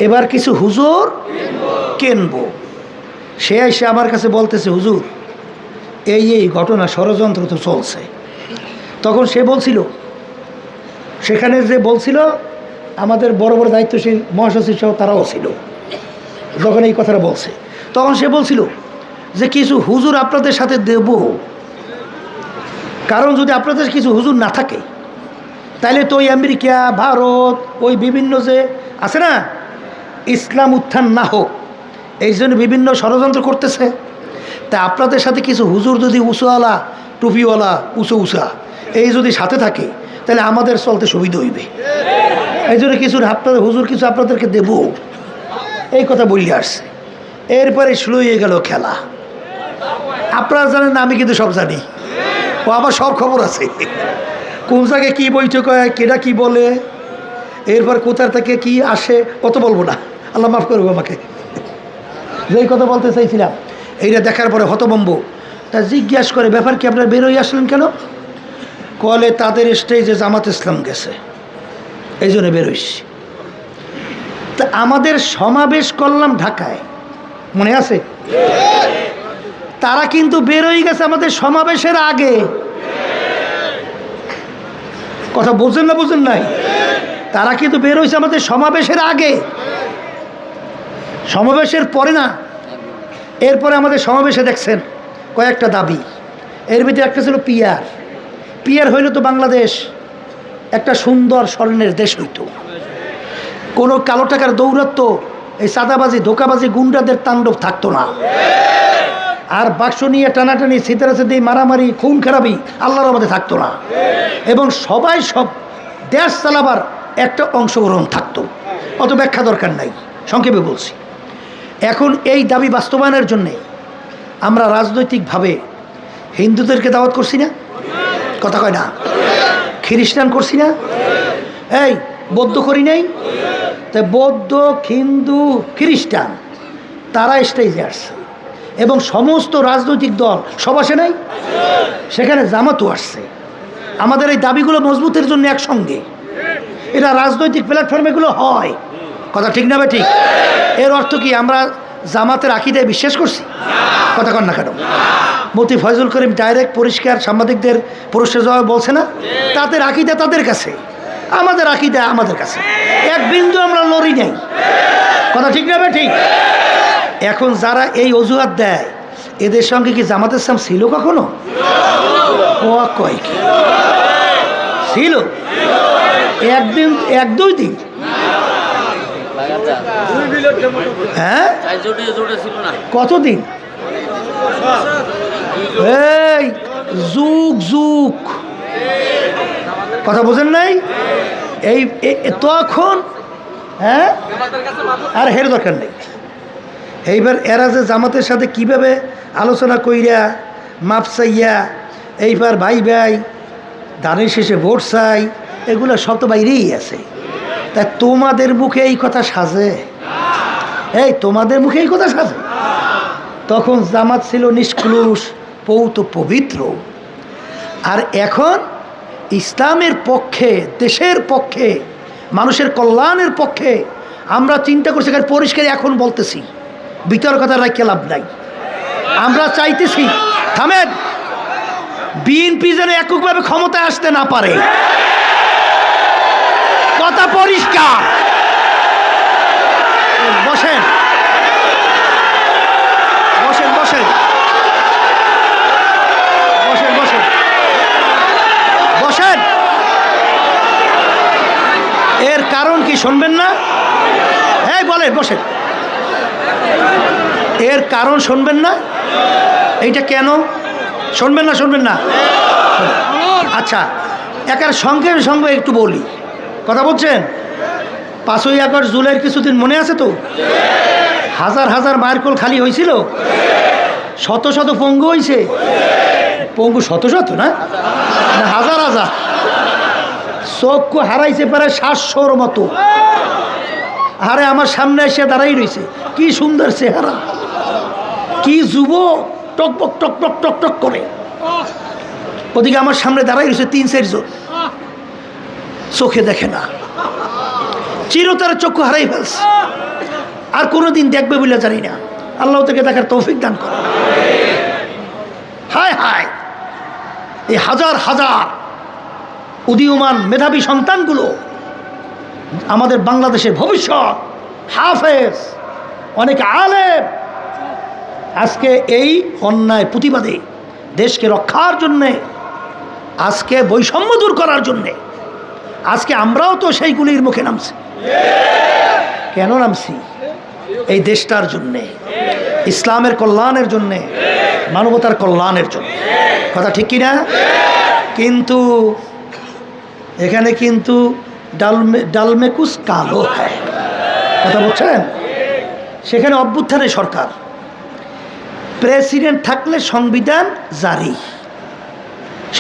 এবার কিছু হুজুর কিনবো। সে এসে আমার কাছে বলতেছে হুজুর এই ঘটনা ষড়যন্ত্র তো চলছে। তখন সে বলছিল, সেখানে যে বলছিল আমাদের বড় বড় দায়িত্বশীল মহাসচিব সহ তারাও ছিল। যখন এই কথাটা বলছে তখন সে বলছিল যে কিছু হুজুর আপনাদের সাথে দেব, কারণ যদি আপনাদের কিছু হুজুর না থাকে তাহলে তো ওই আমেরিকা, ভারত, ওই বিভিন্ন যে আছে না, ইসলাম উত্থান না হোক এই জন্য বিভিন্ন ষড়যন্ত্র করতেছে। তা আপনাদের সাথে কিছু হুজুর যদি উঁচুওয়ালা, টুপিওয়ালা, উঁচা এই যদি সাথে থাকে তাহলে আমাদের চলতে সুবিধা হইবে। এই জন্য কিছু আপনাদের হুজুর কিছু আপনাদেরকে দেব, এই কথা বললে আসছে। এরপরে শুরু হয়ে গেল খেলা। আপনারা জানেন না, আমি কিন্তু সব জানি, ও আবার সব খবর আছে, কোন জায়গায় কী বৈঠক হয়, কেটা কী বলে, এরপর কোথার থেকে কি আসে, কত বলবো না, আল্লাহ মাফ করবো আমাকে। যেই কথা বলতে চাইছিলাম এইটা দেখার পরে হতভম্ব। তা জিজ্ঞাসা করে ব্যাপার কি, আপনারা বেরোই আসলেন কেন? কলে তাদের স্টেজে জামাত ইসলাম গেছে, এই জন্য বেরোইছি। তা আমাদের সমাবেশ করলাম ঢাকায়, মনে আছে? তারা কিন্তু বেরোই গেছে আমাদের সমাবেশের আগে। কথা বুঝেন না, বুঝেন নাই? তারা কিন্তু বেরোইছে আমাদের সমাবেশের আগে, সমাবেশের পরে না। এরপরে আমাদের সমাবেশে দেখছেন কয়েকটা দাবি, এর ভিতরে একটা ছিল পিয়ার। পিয়ার হইলে তো বাংলাদেশ একটা সুন্দর স্বর্ণের দেশ হইতো, কোনো কালো টাকার দৌরাত্ম, এই চাঁদাবাজি, ধোকাবাজি, গুন্ডাদের তাণ্ডব থাকতো না, আর বাক্স নিয়ে টানাটানি, সিতারাসিদ্ধি, মারামারি, খুন খারাপি আল্লাহর মধ্যে থাকতো না, এবং সবাই সব দেশ চালাবার একটা অংশগ্রহণ থাকতো। অত ব্যাখ্যা দরকার নাই, সংক্ষেপে বলছি। এখন এই দাবি বাস্তবায়নের জন্যে আমরা রাজনৈতিকভাবে হিন্দুদেরকে দাওয়াত করছি না, কথা কয় না, খ্রিস্টান করছি না, এই বৌদ্ধ করি নাই, তাই বৌদ্ধ, হিন্দু, খ্রিস্টান তারা স্টেজে আসছে, এবং সমস্ত রাজনৈতিক দল সব আসে নাই, সেখানে জামাতও আসছে। আমাদের এই দাবিগুলো মজবুতের জন্য একসঙ্গে, এটা রাজনৈতিক প্ল্যাটফর্মে এগুলো হয়, কথা ঠিক না ভাই? ঠিক। এর অর্থ কি আমরা জামাতের আকীদায় বিশ্বাস করছি? কথা কন না কেন? মুফতি ফয়জুল করিম ডাইরেক্ট পরিষ্কার সাংবাদিকদের প্রশ্নের জবাবে বলছে না, তাদের আকীদা তাদের কাছে, আমাদের আকীদা আমাদের কাছে, এক বিন্দু আমরা লড়ি নাই, কথা ঠিক না ভাই? ঠিক। এখন যারা এই অজুহাত দেয়, এদের সঙ্গে কি জামাত ইসলাম ছিল কখনো? ও কয় কি ছিল? একদিন, 1-2 দিন, হ্যাঁ, কতদিন? এই যুগ যুগ, কথা বোঝেন নাই? এই তখন, হ্যাঁ, আর হের দরকার নেই। এইবার এরা যে জামাতের সাথে কিভাবে আলোচনা কইরা, মাপ চাইয়া, এইবার ভাই ভাই ধানের শেষে ভোট চাই, এগুলো সব তো বাইরেই আছে। তাই তোমাদের মুখে এই কথা সাজে? এই তোমাদের মুখে এই কথা সাজে? তখন জামাত ছিল নিষ্কলুষ, পৌত পবিত্র। আর এখন ইসলামের পক্ষে, দেশের পক্ষে, মানুষের কল্যাণের পক্ষে আমরা চিন্তা করছি। পরিষ্কার এখন বলতেছি, বিতর্কতা রাখতে লাভ নাই। আমরা চাইতেছি, থামেন, বিএনপি যেন এককভাবে ক্ষমতায় আসতে না পারে। কথা পরিষ্কার। বসেন বসেন বসেন বসেন বসেন বসেন। এর কারণ কি শুনবেন না? হ্যাঁ বলেন, বসেন। এর কারণ শুনবেন না? এইটা কেন শুনবেন না? শুনবেন না? আচ্ছা, একার সঙ্গে সঙ্গে একটু বলি, কথা বলছেন? 5ই আগস্ট জুলাইয়ের কিছুদিন মনে আছে তো? হাজার হাজার মায়ের কোল খালি হয়েছিল, শত শত পঙ্গু হয়েছে। পঙ্গু শত শত না, হাজার হাজার। চক্ষু হারাইছে প্রায় 700-র মতো। আরে আমার সামনে এসে দাঁড়াই রয়েছে, কি সুন্দর চেহারা, কি যুবক, টকবক টকটক টকটক করে। ওদিকে আমার সামনে দাঁড়াই রয়েছে 3-4 জন, চোখে দেখে না, চিরতরে চক্ষু হারাই ফেলছে। আর কোনোদিন দেখবে বলে জানি না। আল্লাহ থেকে দেখার তৌফিক দান করে। হায় হায়, এই হাজার হাজার উদীয়মান মেধাবী সন্তানগুলো আমাদের বাংলাদেশের ভবিষ্যৎ, হাফেজ, অনেক আলেম, আজকে এই অন্যায় প্রতিবাদে, দেশকে রক্ষার জন্যে, আজকে বৈষম্য দূর করার জন্যে, আজকে আমরাও তো সেইগুলির মুখে নামছি। কেন নামছি? এই দেশটার জন্যে, ইসলামের কল্যাণের জন্যে, মানবতার কল্যাণের জন্য। কথা ঠিক কিনা? কিন্তু এখানে কিন্তু ডালমে কুছ কালো হয়, কথা বলছেন? সেখানে অভ্যুত্থানের সরকার, প্রেসিডেন্ট থাকলে সংবিধান জারি,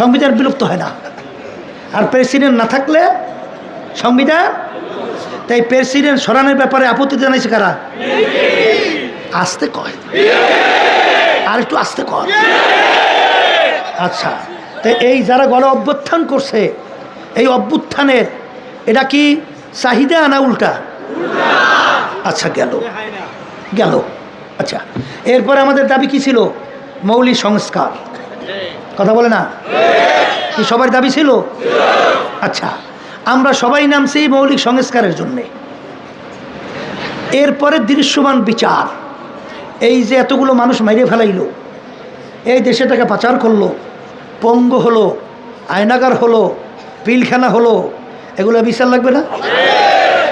সংবিধান বিলুপ্ত হয় না। আর প্রেসিডেন্ট না থাকলে সংবিধান। তাই প্রেসিডেন্ট সরানোর ব্যাপারে আপত্তি জানাইছে কারা? আস্তে কয়, আর একটু আস্তে কয়। আচ্ছা, তো এই যারা গণ অভ্যুত্থান করছে, এই অভ্যুত্থানের এটা কি চাহিদা না উল্টা? আচ্ছা, গেল গেল। আচ্ছা, এরপরে আমাদের দাবি কি ছিল? মৌলিক সংস্কার। কথা বলে না? কি সবার দাবি ছিল? আচ্ছা, আমরা সবাই নামছি মৌলিক সংস্কারের জন্যে। এরপরে দৃশ্যমান বিচার। এই যে এতগুলো মানুষ মাইরে ফেলাইলো, এই দেশেটাকে পাচার করলো, পঙ্গু হলো, আয়নাগার হলো, পিলখানা হলো, এগুলো বিচার লাগবে না?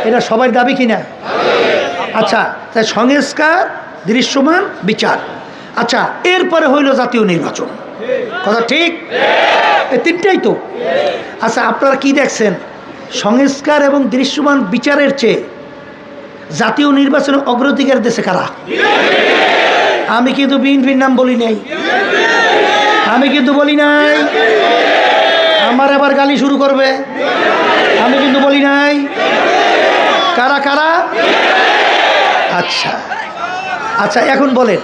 এটা সবার দাবি কিনা? আচ্ছা, তাই সংস্কার, দৃশ্যমান বিচার। আচ্ছা, এরপরে হইল জাতীয় নির্বাচন। কথা ঠিক? এই তিনটাই তো। আচ্ছা, আপনারা কি দেখছেন? সংস্কার এবং দৃশ্যমান বিচারের চেয়ে জাতীয় নির্বাচনের অগ্রাধিকার দেশে কারা? আমি কিন্তু বিএনপির নাম বলি নাই, আমি কিন্তু বলি নাই। আমার আবার গালি শুরু করবে। আমি কিন্তু বলি নাই। কারা কারা? আচ্ছা আচ্ছা, এখন বলেন,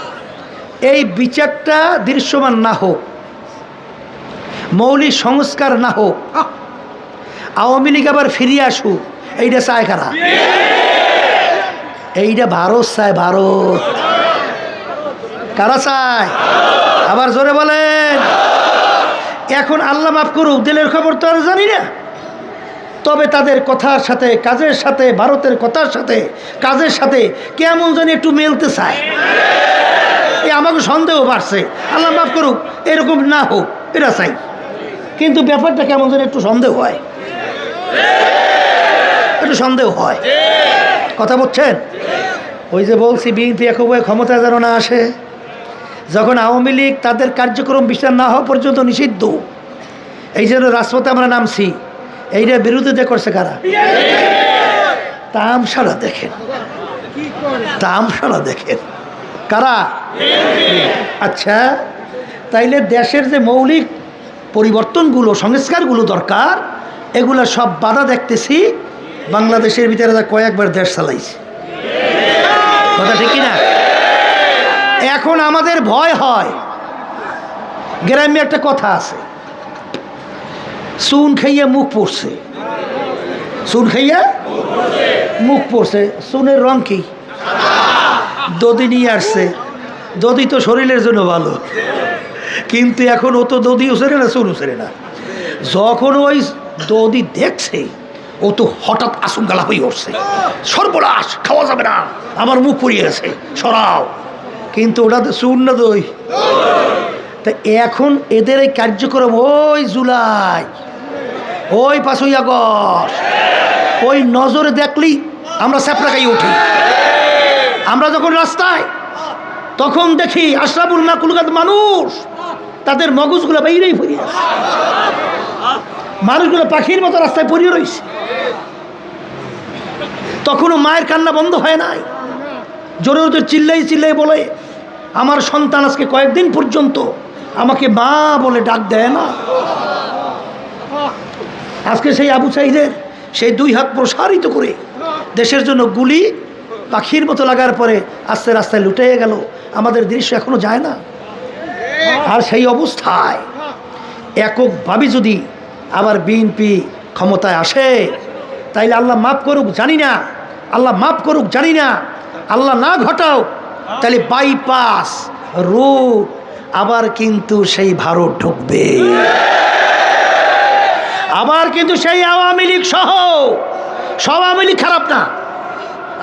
এই বিচারটা দৃশ্যমান না হোক, মৌলিক সংস্কার না হোক, আওয়ামী লীগ আবার ফিরিয়ে আসুক, এইটা চায় কারা? এইটা ভারত চায়। ভারত কারা চায়? আবার জোরে বলেন। এখন আল্লাহ মাফ করুক, দিলের খবর তো আর জানি না, তবে তাদের কথার সাথে কাজের সাথে, ভারতের কথার সাথে কাজের সাথে কেমন জানি একটু মেলতে চায়। আমাকে সন্দেহ বাড়ছে। আল্লাহ মাফ করুক, এরকম না হোক, এটা চাই। কিন্তু ব্যাপারটা কেমন যেন একটু সন্দেহ হয়, একটু সন্দেহ হয়। কথা বলছেন? ওই যে বলছি, বিএনপি একভাবে ক্ষমতায় যেন না আসে। যখন আওয়ামী লীগ তাদের কার্যক্রম বিচার না হওয়া পর্যন্ত নিষিদ্ধ, এই জন্য রাজপথে আমরা নামছি। এইটার বিরোধিতা করছে কারা? তামসারা দেখেন, তামসারা দেখেন কারা? আচ্ছা, তাইলে দেশের যে মৌলিক পরিবর্তনগুলো, সংস্কারগুলো দরকার, এগুলো সব বাধা দেখতেছি বাংলাদেশের ভিতরে কয়েকবার দেশ চালাইছে। কথা ঠিক না? এখন আমাদের ভয় হয়। গ্রামে একটা কথা আছে, চুন খাইয়া মুখ পড়ছে, চুন খাইয়া মুখ পড়ছে। চুনের রং কি? দধি নিয়ে আসছে। দধি তো শরীরের জন্য ভালো, কিন্তু এখন ও তো দধি উছরে না, চুন উছরে না। যখন ওই দধি দেখছে, ও তো হঠাৎ আশঙ্কা হয়ে উঠছে, সর্বনাশ, খাওয়া যাবে না, আমার মুখ পুড়িয়ে গেছে, সরাও। কিন্তু ওটা তো চুন না, দই। তা এখন এদের এই কার্যক্রম ওই জুলাই, ওই 5ই আগস্ট, ওই নজরে দেখলেই আমরা স্যাপড়া খাই উঠি। আমরা যখন রাস্তায়, তখন দেখি আশরাফুল মাখলুকাত মানুষ, তাদের মগজগুলো বাইরেই পড়ে আছে, মানুষগুলো পাখির মতো রাস্তায় পড়ে রয়েছে। তখনও মায়ের কান্না বন্ধ হয় নাই। জোরে জোরে চিল্লাই চিল্লাই বলে, আমার সন্তান আজকে কয়েকদিন পর্যন্ত আমাকে মা বলে ডাক দেয় না। আজকে সেই আবু সাঈদের সেই 2 হাত প্রসারিত করে দেশের জন্য গুলি পাখির মতো লাগার পরে আস্তে রাস্তায় লুটে গেল, আমাদের দৃশ্য এখনো যায় না। আর সেই অবস্থায় এককভাবে যদি আবার বিএনপি ক্ষমতায় আসে, তাইলে আল্লাহ মাফ করুক জানি না, আল্লাহ মাফ করুক জানি না, আল্লাহ না ঘটাও, তাহলে বাইপাস রোড আবার কিন্তু সেই ভারত ঢুকবে, আবার কিন্তু সেই আওয়ামী লীগ সহ সব। আওয়ামী লীগ খারাপ না,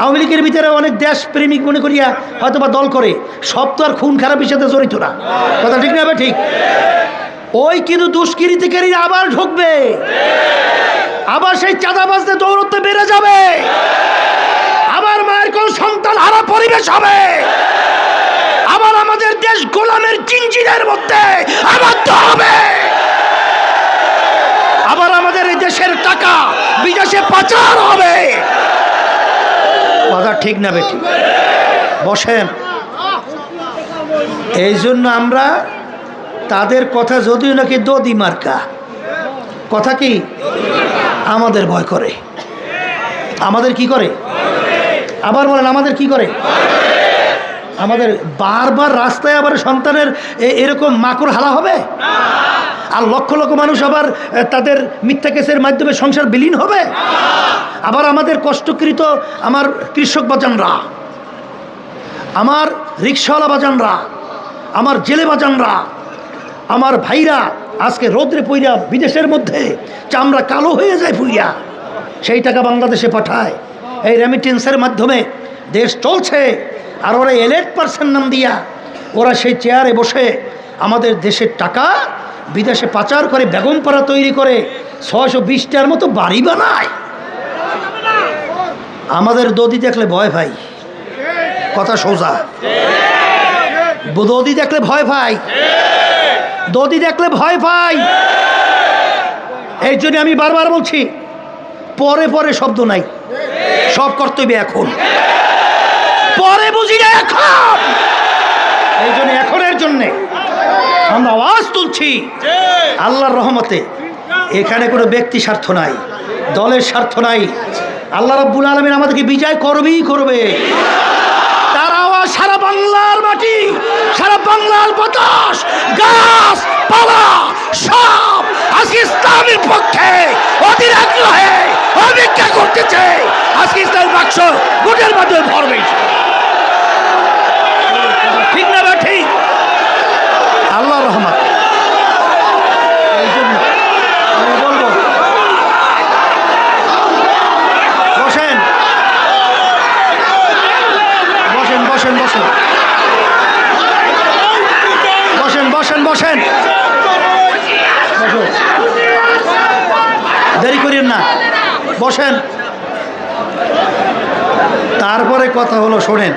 আওয়ামী লীগের ভিতরে অনেক দেশ প্রেমিক মনে করিয়া হয়তো বা দল করে, সব তো আর খুন খারাপের সাথে জড়িত না। কথা ঠিক না? ঠিক। ওই কিন্তু দুষ্কৃতিকারী আবার ঢুকবে, আবার সেই চাঁদাবাজদের দৌড়তে বেড়ে যাবে, আবার মায়ের কোন সন্তান হারা পরিবেশ হবে, আবার আমাদের দেশ গোলামের জিঞ্জিরের মধ্যে আবদ্ধ হবে, আবার আমাদের এই দেশের টাকা বিদেশে পাচার হবে। কথা ঠিক না বেটি? বসেন। এই জন্য আমরা তাদের কথা যদিও নাকি দদি মার্কা কথা, কি আমাদের ভয় করে, আমাদের কি করে, আবার বলেন আমাদের কি করে, আমাদের বারবার রাস্তায় আবার সন্তানের এরকম মাকড় হালা হবে, আর লক্ষ লক্ষ মানুষ আবার তাদের মিথ্যা কেসের মাধ্যমে সংসার বিলীন হবে, আবার আমাদের কষ্টকৃত আমার কৃষক বাজানরা, আমার রিক্সাওয়ালা বাজানরা, আমার জেলে বাজানরা, আমার ভাইরা আজকে রোদ্রে পইরা বিদেশের মধ্যে চামড়া কালো হয়ে যায় পুইয়া, সেই টাকা বাংলাদেশে পাঠায়, এই রেমিটেন্সের মাধ্যমে দেশ চলছে। আর ওরা এলেট পার্সন নাম দিয়া ওরা সেই চেয়ারে বসে আমাদের দেশের টাকা বিদেশে পাচার করে, বেগমপাড়া তৈরি করে 620টার মতো বাড়ি বানায়। আমাদের দদি দেখলে ভয় ভাই, কথা সোজা, দদি দেখলে ভয় ভাই, দদি দেখলে ভয় ভাই। এই জন্য আমি বারবার বলছি, পরে পরে শব্দ নাই, সব কর্তব্য এখন, পরে বুঝি না এখন। এই জন্য এখনের জন্যে আমরা আওয়াজ তুলছি আল্লাহর রহমতে। এখানে কোনো ব্যক্তি স্বার্থ নাই, দলের স্বার্থ নাই। আল্লাহ রাব্বুল আলামিন আমাদেরকে বিজয় করবেই করবে। তার আওয়াজ সারা বাংলার মাটি, সারা বাংলার বাতাস, গাছ পালা সব আজকে ইসলামের পক্ষে অধীর আগ্রহে অপেক্ষা করতেছে। আজকে ইসলামের বাক্স ভোটের মাধ্যমে ভরবে, ঠিক না? ঠিক। আল্লাহ রহমত। এই জন্য আমি বলবো, বসেন বসেন বসেন বসেন বসেন বসেন বসেন, দেরি করিন না, বসেন। তারপরে কথা হলো, শোনেন,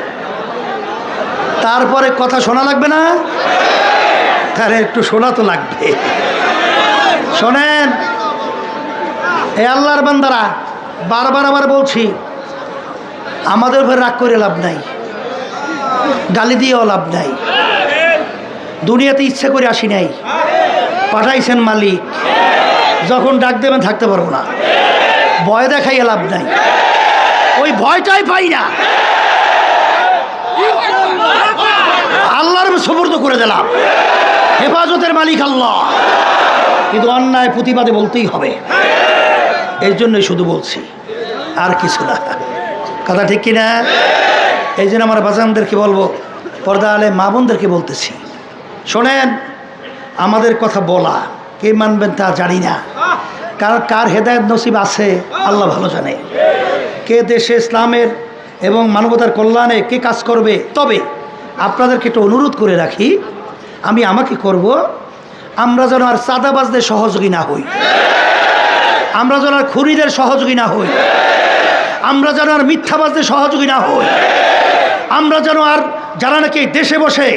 তারপরে কথা শোনা লাগবে না? তাহলে একটু শোনা তো লাগবে। শোনেন, এ আল্লাহর বান্দারা, বারবার আবার বলছি, আমাদের উপর রাগ করে লাভ নাই, গালি দিয়েও লাভ নাই। দুনিয়াতে ইচ্ছা করে আসি নাই, পাঠাইছেন মালিক, যখন ডাক দেবেন থাকতে পারবো না, ভয় দেখাইয়া লাভ নাই, ওই ভয়টাই পাই না, আল্লাহর সুপুর্দ করে দিলাম, হেফাজতের মালিক আল্লাহ, কিন্তু অন্যায় প্রতিবাদে বলতেই হবে, এই জন্যই শুধু বলছি, আর কিছু না। কথা ঠিক কিনা? এই জন্য আমার বাজানদেরকে বলবো, পর্দা আলে মা বোনদেরকে বলতেছি, শোনেন, আমাদের কথা বলা কে মানবেন তা জানি না, কার হেদায়েত নসিব আছে আল্লাহ ভালো জানে, কে দেশে ইসলামের এবং মানবতার কল্যাণে কে কাজ করবে। তবে আপনাদেরকে একটু অনুরোধ করে রাখি, আমি আমাকে করব, আমরা যেন আর চাঁদাবাজদের সহযোগী না হই, আমরা যেন আর খুনিদের সহযোগী না হই, আমরা যেন আর মিথ্যাবাজদের সহযোগী না হই, আমরা যেন আর যারা নাকি দেশে বসে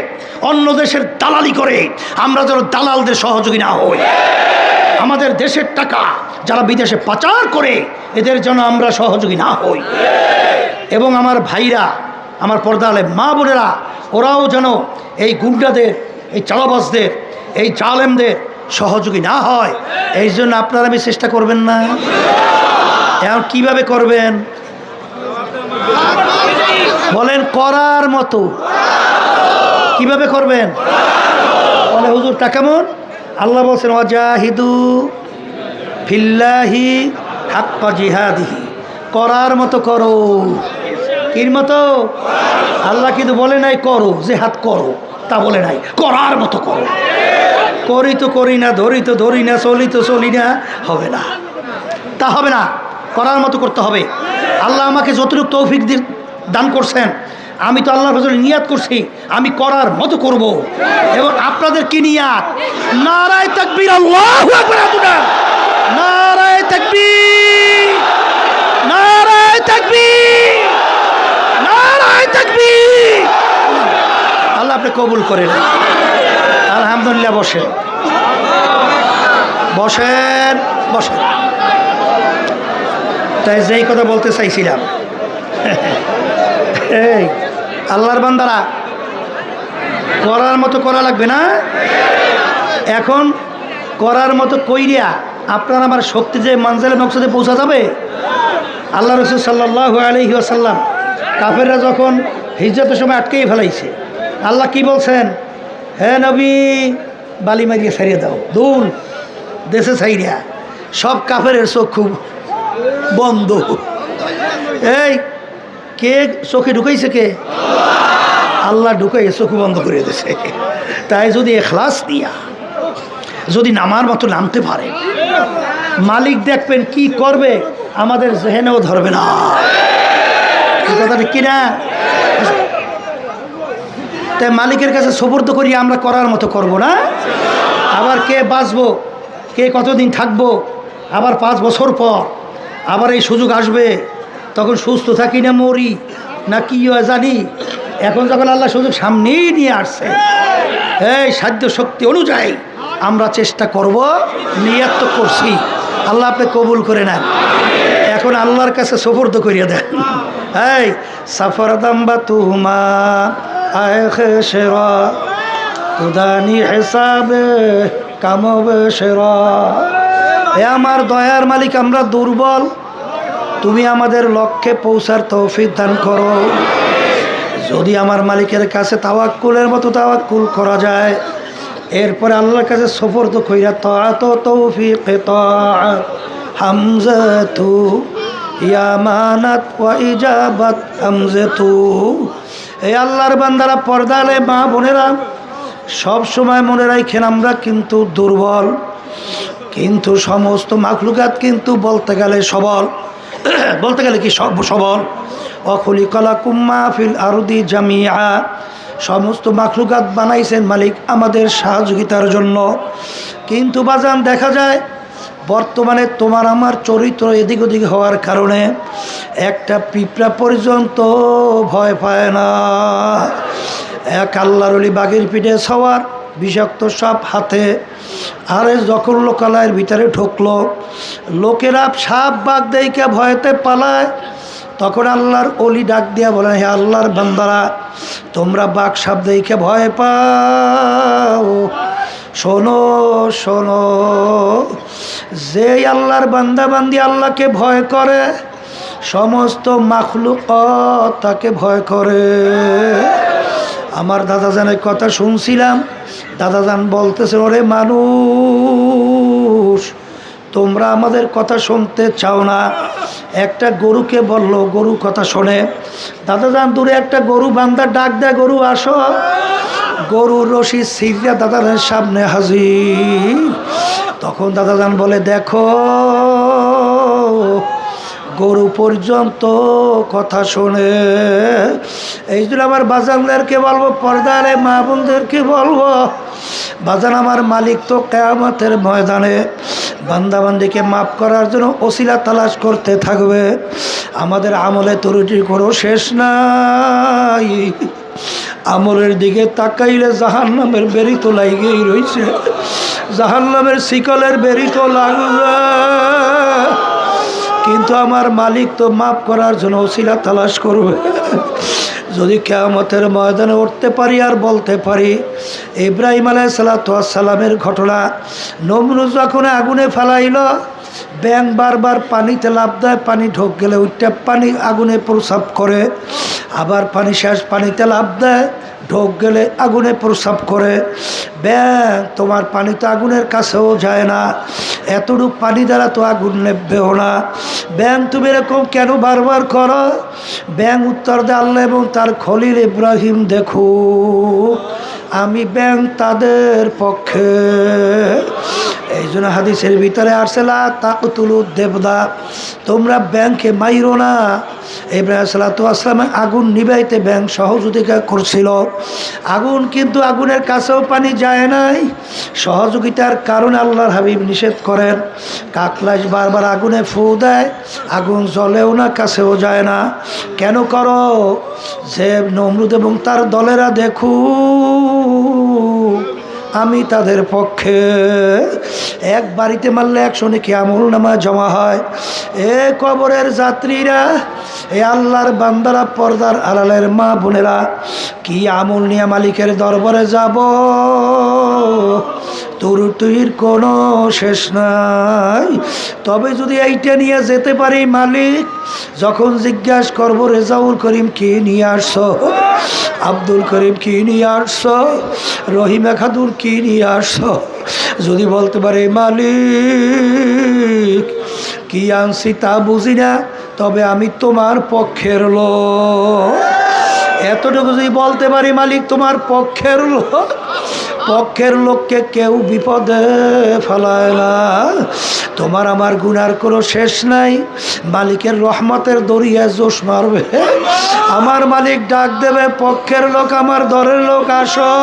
অন্য দেশের দালালি করে আমরা যেন দালালদের সহযোগী না হই, আমাদের দেশের টাকা যারা বিদেশে পাচার করে এদের যেন আমরা সহযোগী না হই, এবং আমার ভাইরা, আমার পর্দা আলে মা বোনেরা, ওরাও যেন এই গুন্ডাদের, এই চালাবাজদের, এই জালেমদের সহযোগী না হয়। এই জন্য আপনারা আমি চেষ্টা করবেন না? এখন কীভাবে করবেন বলেন? করার মতো কিভাবে করবেন? বলে হুজুর তা কেমন? আল্লাহ বলছেন ওয়াজাহিদু ফিল্লাহি হাক্কা জিহাদিহি, করার মতো করো। কির মতো? আল্লাহ কিন্তু বলে নাই করো, জিহাদ করো, তা বলে নাই, করার মতো করো। করি তো করি না, ধরি তো ধরি না, চলি তো চলি না, হবে না, তা হবে না, করার মতো করতে হবে। আল্লাহ আমাকে যতটুকু তৌফিক দান করছেন, আমি তো আল্লাহর ফজলে নিয়াত করছি আমি করার মতো করব। এবং আপনাদের কি নিয়াত? নারায়ে তাকবীর, আল্লাহু আকবার, নারায়ে তাকবীর, নারায়ে তাকবীর, নারায়ে তাকবীর। আল্লাহ আপনি কবুল করেন। আলহামদুলিল্লাহ। বসেন বসেন বসেন। তাই যেই কথা বলতে চাইছিলাম, এই আল্লাহর বান্দারা, করার মতো করা লাগবে না? এখন করার মতো কইরিয়া আপনার আমার শক্তি যে মানজালে মকসদে পৌঁছা যাবে। আল্লাহ রাসূল সাল্লাল্লাহু আলাইহি ওয়াসাল্লাম কাফেররা যখন হিজরতের সময় আটকেই ফেলাইছে, আল্লাহ কি বলছেন? হে নবী, বালি মারিয়ে ছাড়িয়ে দাও, দুল দেশে ছাইরিয়া, সব কাফেরের চোখ খুব বন্ধ। এই কে চোখে ঢুকাইছে? কে? আল্লাহ ঢুকাই চোখ বন্ধ করে দিয়েছে। তাই যদি ইখলাস দিয়া যদি নামার মতো নামতে পারে, মালিক দেখবেন কি করবে আমাদের জেহেনেও ধরবে না। কথা ঠিক কিনা? তাই মালিকের কাছে সুপুর্দ করি, আমরা করার মতো করব না। আবার কে বাঁচবো, কে কতদিন থাকবো, আবার 5 বছর পর আবার এই সুযোগ আসবে, তখন সুস্থ থাকি না মরি না কি জানি। এখন যখন আল্লাহ সুযোগ সামনেই নিয়ে আসছে, এই সাধ্য শক্তি অনুযায়ী আমরা চেষ্টা করব, নিয়ত তো করছি, আল্লাহ আপনি কবুল করে নেন। এখন আল্লাহর কাছে সুপুর্দ করিয়ে দেন। এই সাফর দাম্বা তুমা আয় খেসেরা তুদানি হিসাবে কামবে সেরা। এ আমার দয়ার মালিক, আমরা দুর্বল, তুমি আমাদের লক্ষ্যে পৌঁছার তৌফিক দান করো। যদি আমার মালিকের কাছে তাওয়াক্কুলের মতো তাওয়াক্কুল করা যায়, এরপরে আল্লাহর কাছে সুপুর্দ কইরা তাআত তৌফিক তাআত হামজাতু ইয়ামানাত ওয়া ইজাবাত হামজাতু। এই আল্লাহর বান্দারা, পর্দালে মা বোনেরা, সব সময় মনে রাখেন আমরা কিন্তু দুর্বল, কিন্তু সমস্ত মাখলুকাত কিন্তু বলতে গেলে সবল। বলতে গেলে কি সবল। অখলিকালাকুম মা ফিল আরদি জামিআ, সমস্ত মাখলুকাত বানাইছেন মালিক আমাদের সহযোগিতার জন্য। কিন্তু বাজান দেখা যায় বর্তমানে তোমার আমার চরিত্র এদিক ওদিক হওয়ার কারণে একটা পিঁপড়া পর্যন্ত ভয় পায় না। এক আল্লাহর ওলি বাঘের পিঠে সওয়ার, বিষাক্ত সাপ হাতে, আরে যখন লোকালয়ের ভিতরে ঢুকলো, লোকেরা সাপ বাঘ দেইকে ভয়তে পালায়, তখন আল্লাহর ওলি ডাক দিয়া বলেন, হে আল্লাহর বান্দারা, তোমরা বাঘ সাপ দেইকে ভয় পাও, শোনো শোনো, যে আল্লাহর বান্দা বান্দি আল্লাহকে ভয় করে, সমস্ত মাখলুকাত তাকে ভয় করে। আমার দাদাজানের কথা শুনছিলাম, দাদাজান বলতেছে, ওরে মানুষ, তোমরা আমাদের কথা শুনতে চাও না। একটা গরুকে বলল, গরু কথা শোনে। দাদাজান দূরে একটা গরু বান্দা ডাক দেয়, গরু আসো। গরুর রশি ছিঁড়া দাদাজানের সামনে হাজির। তখন দাদাজান বলে, দেখো গরু পর্যন্ত কথা শোনে। এই জন্য আমার বাজানদেরকে বলবো, পর্দারে মা বোনদেরকে বলবো, বাজান আমার মালিক তো কিয়ামতের ময়দানে বান্দাবান্দিকে মাফ করার জন্য ওসিলা তালাশ করতে থাকবে। আমাদের আমলে ত্রুটি কোনো শেষ নাই। আমলের দিকে তাকাইলে জাহান্নামের বেরি তো লাগেই রয়েছে, জাহান্নামের শিকলের বেরি তো লাগবে। কিন্তু আমার মালিক তো মাফ করার জন্য ওসিলা তালাশ করবে। যদি কিয়ামতের ময়দানে উঠতে পারি আর বলতে পারি, ইব্রাহিম আলাইহিস সালামের ঘটনা, নমরুদ যখন আগুনে ফেলাইল, ব্যাং বারবার পানিতে লাফ দেয়, পানি ঢোক গেলে উঠতে পানি আগুনে প্রসাব করে, আবার পানি শেষ পানিতে লাফ দেয়, ঢোক গেলে আগুনে প্রসাব করে। ব্যাং তোমার পানি তো আগুনের কাছেও যায় না, এতটুকু পানি দ্বারা তো আগুন নেবেও না। ব্যাং তুমি এরকম কেন বারবার করো? ব্যাং উত্তর দেয়, আল্লাহ এবং তার খলিল ইব্রাহিম দেখো, আমি ব্যাং তাদের পক্ষে। এই জন্য হাদিসের ভিতরে আসলা তাকতুলু দেবদা, তোমরা ব্যাংকে মাইরো না। ইব্রাহিম সাল্লাম আগুন নিবাইতে ব্যাং সহযোগিতা করছিল। আগুন কিন্তু আগুনের কাছেও পানি যায় নাই, সহযোগিতার কারণে আল্লাহর হাবিব নিষেধ করেন। কাকলাস বারবার আগুনে ফু দেয়, আগুন জ্বলেও না, কাছেও যায় না। কেন করো? যে নমরুদ এবং তার দলেরা দেখু আমি তাদের পক্ষে। এক বাড়িতে মারলে 100 নেকি আমলনামা জমা হয়। এ কবরের যাত্রীরা, এ আল্লাহর বান্দারা, পর্দার আড়ালের মা বোনেরা, কি আমল নিয়ে মালিকের দরবারে যাব? ত্রুটির কোনো শেষ নাই। তবে যদি এইটা নিয়ে যেতে পারি, মালিক যখন জিজ্ঞাসা করবো, রেজাউল করিম কি নিয়ে আসছো, আব্দুল করিম কি নিয়ে আসছো, রহিমা খাতুন কি নিয়ে আসছো, যদি বলতে পারে মালিক কি আনছি তা বুঝি না, তবে আমি তোমার পক্ষের লোক। এতটুকু যদি বলতে পারি, মালিক তোমার পক্ষের লোক, পক্ষের লোককে কেউ বিপদে ফেলায় না। তোমার আমার গুনার কোনো শেষ নাই। মালিকের রহমতের দরিয়ায় জোশ মারবে, আমার মালিক ডাক দেবে, পক্ষের লোক, আমার দরের লোক, আসো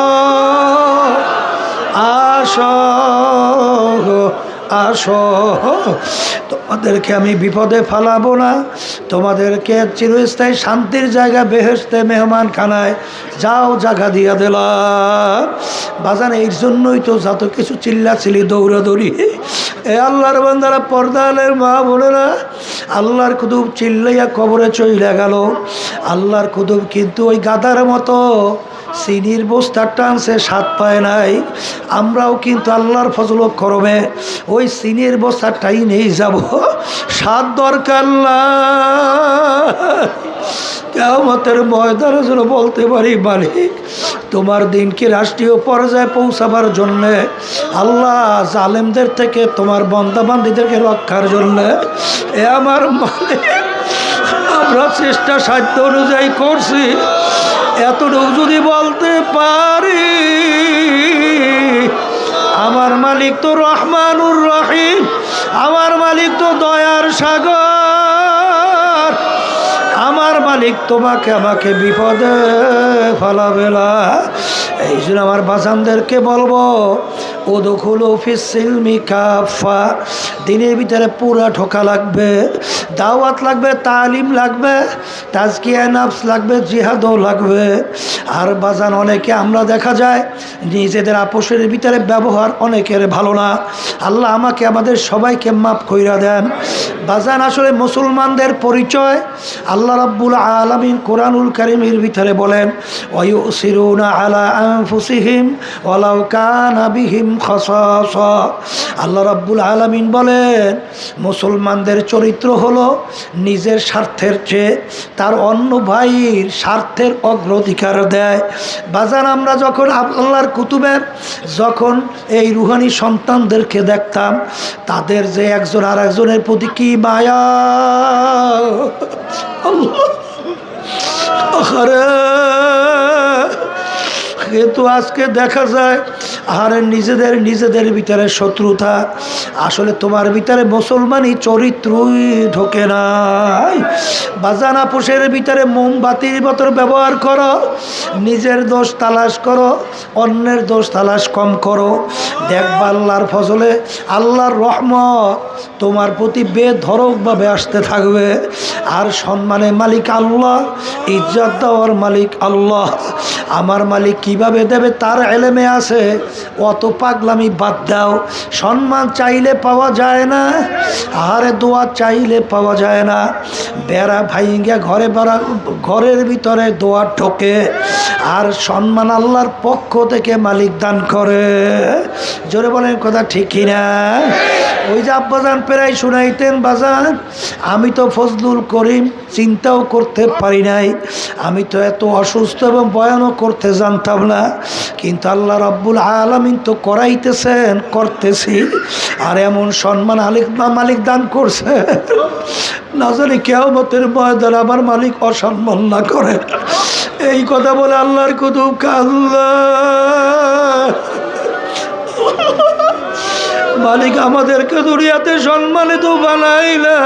আসো আসো, তোমাদেরকে আমি বিপদে ফেলাবো না, তোমাদেরকে চিরস্থায়ী শান্তির জায়গা বেহেশতে মেহমান খানায় যাও জায়গা দিয়া দিলাম। বাজান এই জন্যই তো যত কিছু চিল্লাচিল্লি দৌড়াদৌড়ি। এ আল্লাহর বান্দারা, পর্দালের মা বোনেরা, আল্লাহর কুতুব চিল্লাইয়া কবরে চইলা গেল। আল্লাহর কুতুব কিন্তু ওই গাদার মতো চিনির বস্তা টানছে, স্বাদ পায় নাই। আমরাও কিন্তু আল্লাহর ফজল করবে ওই চিনির বস্তাটাই নিয়ে যাব, স্বাদ দরকার না। কিয়ামতের ময়দানে যেন বলতে পারি, মালিক তোমার দিনকে রাষ্ট্রীয় পর্যায়ে পৌঁছাবার জন্যে, আল্লাহ জালেমদের থেকে তোমার বান্দাবান্দীদেরকে রক্ষার জন্যে, এ আমার মালিক আমরা চেষ্টা সাধ্য অনুযায়ী করছি। এতটুকু যদি বলতে পারি, আমার মালিক তো রহমানুর রহিম, আমার মালিক তো দয়ার সাগর, আমার মালিক তোমাকে আমাকে বিপদে ফেলাবে না। এই জন্য আমার বাজানদেরকে বলবো, উদখুলু ফিস-সিলমি কাফা, দিনের ভিতরে পুরা ঢোকা লাগবে, দাওয়াত লাগবে, তালিম লাগবে, তাজকিয়া নফস লাগবে, জিহাদও লাগবে। আর বাজান অনেকে আমরা দেখা যায় নিজেদের আপোষের ভিতরে ব্যবহার অনেকের ভালো না। আল্লাহ আমাকে আমাদের সবাইকে মাফ কইরা দেন। বাজান আসলে মুসলমানদের পরিচয় আল্লাহ রাব্বুল আলামিন কোরআনুল কারীমের ভিতরে বলেন, ওয়ায়ুসিরুনা আলা আনফুসিহিম ওয়ালাউ কানা বিহিম খাসাসা। আল্লাহ রাব্বুল আলামিন বলেন মুসলমানদের চরিত্র হলো নিজের স্বার্থের চেয়ে তার অন্য ভাইয়ের স্বার্থের অগ্রাধিকার দেয়। বাজার আমরা যখন আল্লাহর কুতুবের যখন এই রুহানি সন্তানদেরকে দেখতাম, তাদের যে একজন আর একজনের প্রতি কি মায়া, কিন্তু আজকে দেখা যায় আর নিজেদের ভিতরে শত্রুতা। আসলে তোমার ভিতরে মুসলমানি চরিত্রই ঢোকে নাই। বাজানা পোষের ভিতরে মোমবাতির মতো ব্যবহার করো, নিজের দোষ তালাশ করো, অন্যের দোষ তালাশ কম করো। দেখবা আল্লাহর ফজলে আল্লাহর রহমত তোমার প্রতি বেধড়কভাবে আসতে থাকবে। আর সম্মানের মালিক আল্লাহ, ইজ্জত দেওয়ার মালিক আল্লাহ। আমার মালিক কিভাবে দেবে তার এলেমে আছে, অত পাগলামি বাদ দাও। সম্মান চাইলে পাওয়া যায় না, আরে দোয়া চাইলে পাওয়া যায় না। বেড়া ভাইঙ্গা ঘরের ভিতরে দোয়া ঢোকে, আর সম্মান আল্লাহর পক্ষ থেকে মালিক দান করে। জোরে বলেন কথা ঠিক কিনা? ওই যে আব্বাজান প্রায় শুনাইতেন, বাজান আমি তো ফজলুল করিম চিন্তাও করতে পারি নাই, আমি তো এত অসুস্থ এবং বয়ানও করতে জানতাম না, কিন্তু আল্লাহ রাব্বুল আলামিন তো করাইতেছেন, করতেছি। আর এমন সম্মান মালিক দান করছে, না জানি কিয়ামতের ময়দানে আমার মালিক অসম্মান না করে। এই কথা বলে আল্লাহর কুতুব আল্লাহ মালিক আমাদেরকে দুনিয়াতে সম্মানিত বানাইলে।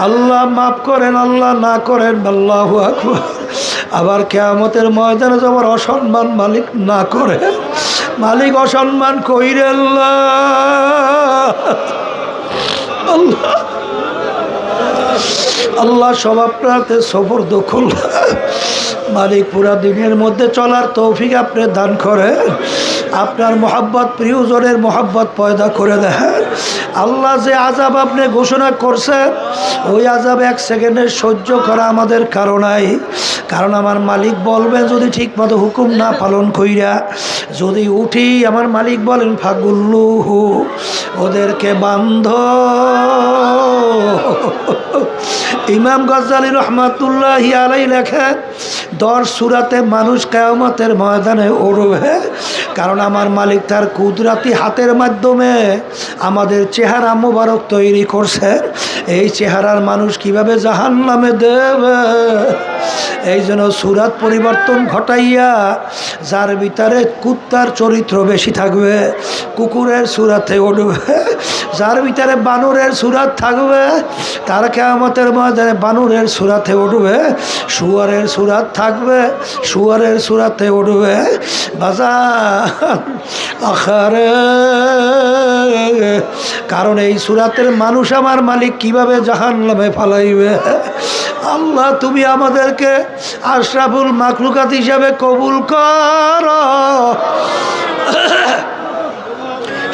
আল্লাহ মাফ করেন, আল্লাহ না করেন, আল্লাহু আকবার। আবার কিয়ামতের ময়দানে যখন অসম্মান মালিক না করে, মালিক অসম্মান কইরে আল্লাহ আল্লাহ সব আপনাতে সফর দখল। মালিক পুরা দিনের মধ্যে চলার তৌফিক আপনি দান করে, আপনার মোহাব্বত প্রিয়জনের মোহাব্বত পয়দা করে দেন। আল্লাহ যে আযাব আপনি ঘোষণা করছেন, ওই আযাব এক সেকেন্ডের সহ্য করা আমাদের কারণাই। কারণ আমার মালিক বলবেন যদি ঠিকমতো হুকুম না পালন কইরা যদি উঠি, আমার মালিক বলেন ফাগুল্লুহু, ওদেরকে বান্ধ। ইমাম গজ্জালী রহমাতুল্লাহি আলাইহি লেখেন 10 সূরাতে মানুষ কিয়ামতের ময়দানে উঠবে, কারণ আমার মালিক তার কুদরতি হাতের মাধ্যমে আমাদের চেহারা মোবারক তৈরি করছে। এই চেহারার মানুষ কিভাবে জাহান্নামে দেবে, এই জন্য সূরাত পরিবর্তন ঘটাইয়া যার ভিতরে কুত্তার চরিত্র বেশি থাকবে কুকুরের সূরাতে উঠবে, যার ভিতরে বানরের সূরাত থাকবে তার কিয়ামতের ময়দানে বানরের সূরাতে উঠবে, শুয়ারের সূরাত থাকবে শুয়ারের সূরাতে উঠবে। বাজার আখারে, কারণ এই সূরাতের মানুষ আমার মালিক কিভাবে জাহান্নামে ফালাইবে। আল্লাহ তুমি আমাদেরকে আশরাফুল মাখলুকাত হিসাবে কবুল করো,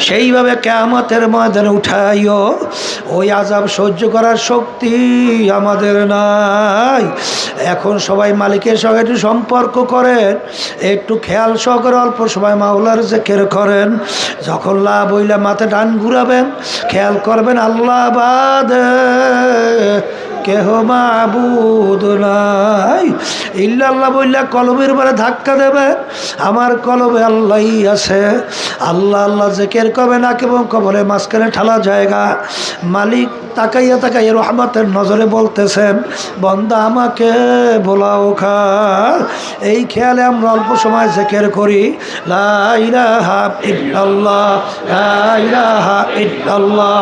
সেইভাবে কিয়ামতের ময়দানে উঠাইও। ওই আযাব সহ্য করার শক্তি আমাদের নাই। এখন সবাই মালিকের সঙ্গে একটু সম্পর্ক করেন, একটু খেয়াল সহকারে অল্প সময় মাওলার জিকির করেন। যখন লা বইলা মাথা ডান ঘুরাবেন, খেয়াল করবেন আল্লাহ বাদে কেহ মাবুদ নাই। ইল্লাল্লাহ বললে কলবের উপরে ধাক্কা দেবে, আমার কলবে আল্লাহই আছে। আল্লাহ আল্লাহ জিকির করবে না এবং কবরে মাঝখানে ঠালা জায়গা। মালিক তাকাইয়া তাকাইয়া রহমতের নজরে বলতেছেন, বন্দা আমাকে বোলাও খা। এই খেয়ালে আমরা অল্প সময় জিকির করি, লা ইলাহা ইল্লাল্লাহ, লা ইলাহা ইল্লাল্লাহ।